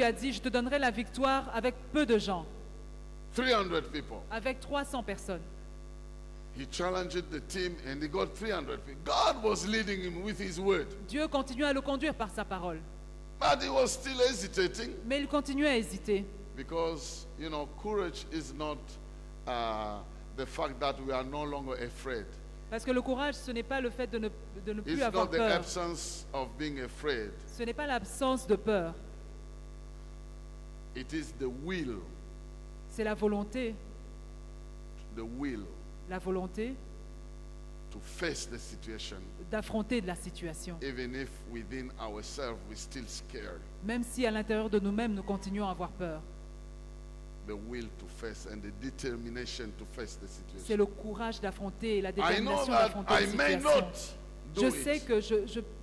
a dit, je te donnerai la victoire avec peu de gens, 300 people. avec 300 personnes. He challenged the team and he got 300 people. God was leading him with his word. Dieu continuait à le conduire par sa parole. But he was still hesitating Mais il continuait à hésiter. because, you know, courage is not the fact that we are no longer afraid. Parce que le courage, ce n'est pas le fait de ne plus It's avoir not the peur. absence of being afraid. Ce n'est pas l'absence de peur. It is the will, C'est la volonté to face the situation, d'affronter de la situation. even if within ourselves we're still scared. Même si à l'intérieur de nous-mêmes, nous continuons à avoir peur. The will to face and the determination to face the C'est situation. le courage d'affronter et la I know détermination that d'affronter I la may situation. not do Je sais it, que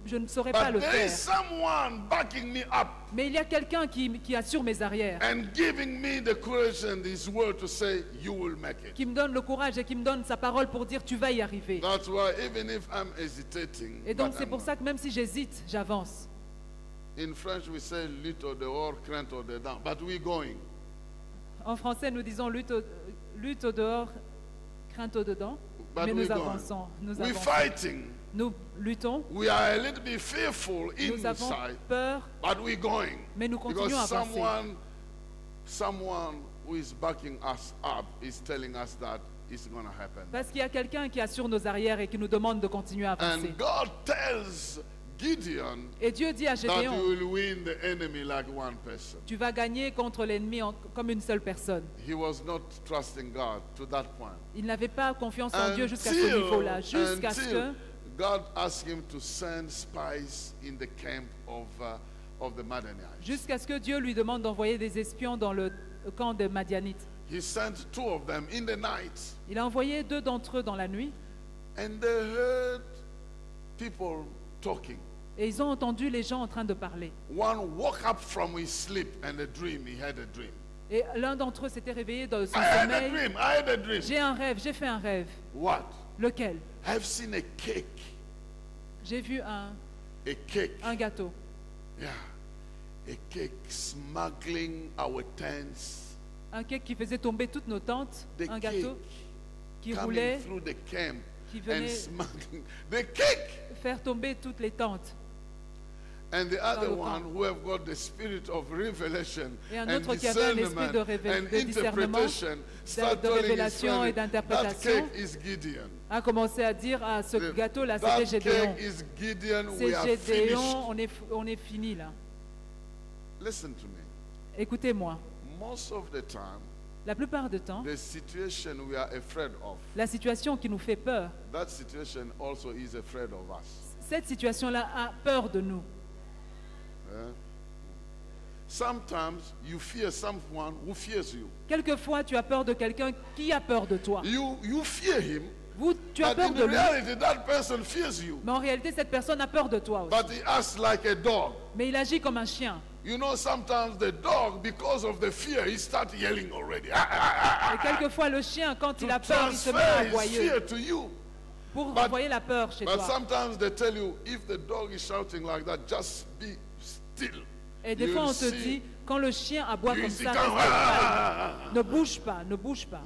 je ne saurais pas but le there is faire. someone backing me up Mais il y a quelqu'un qui assure mes arrières, and giving me the courage and his word to say, you will make it. qui me donne le courage et qui me donne sa parole pour dire tu vas y arriver. That's why even if I'm hesitating, Et donc but c'est I'm pour not. ça que même si j'hésite, j'avance. In French we say lutte au dehors, crainte au dedans, but we're going. En français, nous disons lutte au dehors, crainte au dedans. But Mais we're nous going. avançons. Nous We're avançons. fighting. Nous luttons. We are a little bit fearful Nous avons inside, peur, but we're going. mais nous continuons Because à avancer. someone who is backing us up is telling us that it's going to happen. Parce qu'il y a quelqu'un qui assure nos arrières et qui nous demande de continuer à avancer. And God tells Gideon Et Dieu dit à that you Gédéon, will win the enemy like one person. tu vas gagner contre l'ennemi comme une seule personne. He was not trusting God to that point. Il n'avait pas confiance en Dieu jusqu'à ce niveau-là, jusqu'à ce que God asked him to send spies in the camp of the Midianites. jusqu'à ce que Dieu lui demande d'envoyer des espions dans le camp des Madianites. He sent 2 of them in the night, Il a envoyé 2 d'entre eux dans la nuit and they heard people talking. et ils ont entendu les gens en train de parler. One woke up from his sleep and a dream. He had a dream. Et l'un d'entre eux s'était réveillé dans son I had a sommeil. dream. I had a dream. J'ai un rêve, j'ai fait un rêve. What? Lequel? I've seen a cake. J'ai vu A cake. un gâteau. Yeah. A cake smuggling our tents. Un cake qui faisait tomber toutes nos tentes. The Un cake gâteau qui coming roulait, through the camp qui and venait smuggling the cake. faire tomber toutes les tentes. And the other le one camp. who have got the spirit of revelation Et un and autre qui avait un esprit de discernment and de discernement, interpretation start de telling his révélation et friend, that d'interprétation, cake is Gideon. a commencé à dire ah, ce The- gâteau-là, that c'était Gédéon. cake is Gideon. We C'est are Gédéon, finished. on est fini là. Listen to me. Écoutez-moi, Most of the time, la plupart du temps, the situation we are afraid of, la situation qui nous fait peur, that situation also is afraid of us. cette situation-là a peur de nous. Eh? Sometimes you fear someone who fears you. Quelquefois, tu as peur de quelqu'un qui a peur de toi. You fear him, Tu as but peur in de lui, reality, that person fears you. mais en réalité, cette personne a peur de toi aussi. But he acts like a dog. Mais il agit comme un chien. You know, sometimes the dog, because of the fear, he starts yelling already. Et quelquefois, le chien, quand il a peur, il se met à Transfer his aboyer fear to you. pour But- envoyer la peur chez But toi. sometimes they tell you, if the dog is shouting like that, just be still. Et des You'll fois, on te see- dit, quand le chien aboie you comme see ça, come- reste calme. Ne bouge pas, ne bouge pas.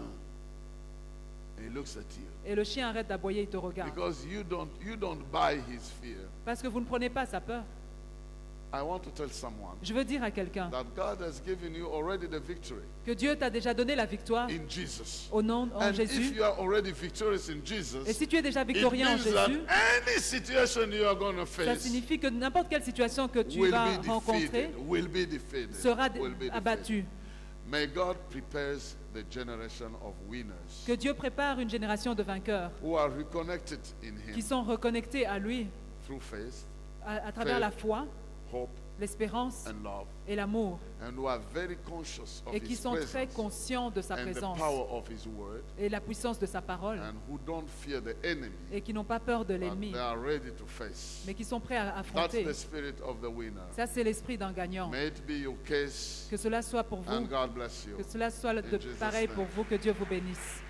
He looks at you. Et le chien arrête d'aboyer, il te regarde. Because you don't buy his fear. Parce que vous ne prenez pas sa peur. I want to tell someone Je veux dire à quelqu'un that God has given you already the victory que Dieu t'a déjà donné la victoire in Jesus. au nom de And if Jésus. you are already victorious in Jesus, Et si tu es déjà it victorieux en means that Jésus, any situation you are going to ça face signifie que n'importe quelle situation que tu will vas be rencontrer defeated. Will be defeated. sera will be defeated. abattue. May God prepares the generation of winners Que Dieu prépare une génération de vainqueurs who are reconnected in qui Him sont reconnectés à lui through faith, à travers Faith. la foi, hope, l'espérance and love, et l'amour, and who are very conscious of et qui His sont très presence conscients de sa and the présence power of His word, et la puissance de sa parole, and who don't fear the enemy, et qui n'ont pas peur de but l'ennemi, they are ready to face. mais qui sont prêts à That's affronter. the spirit of the winner. Ça, c'est l'esprit d'un gagnant. May it be your case, Que cela soit pour and vous, God bless you. que cela soit In de Jesus' pareil name. pour vous, que Dieu vous bénisse.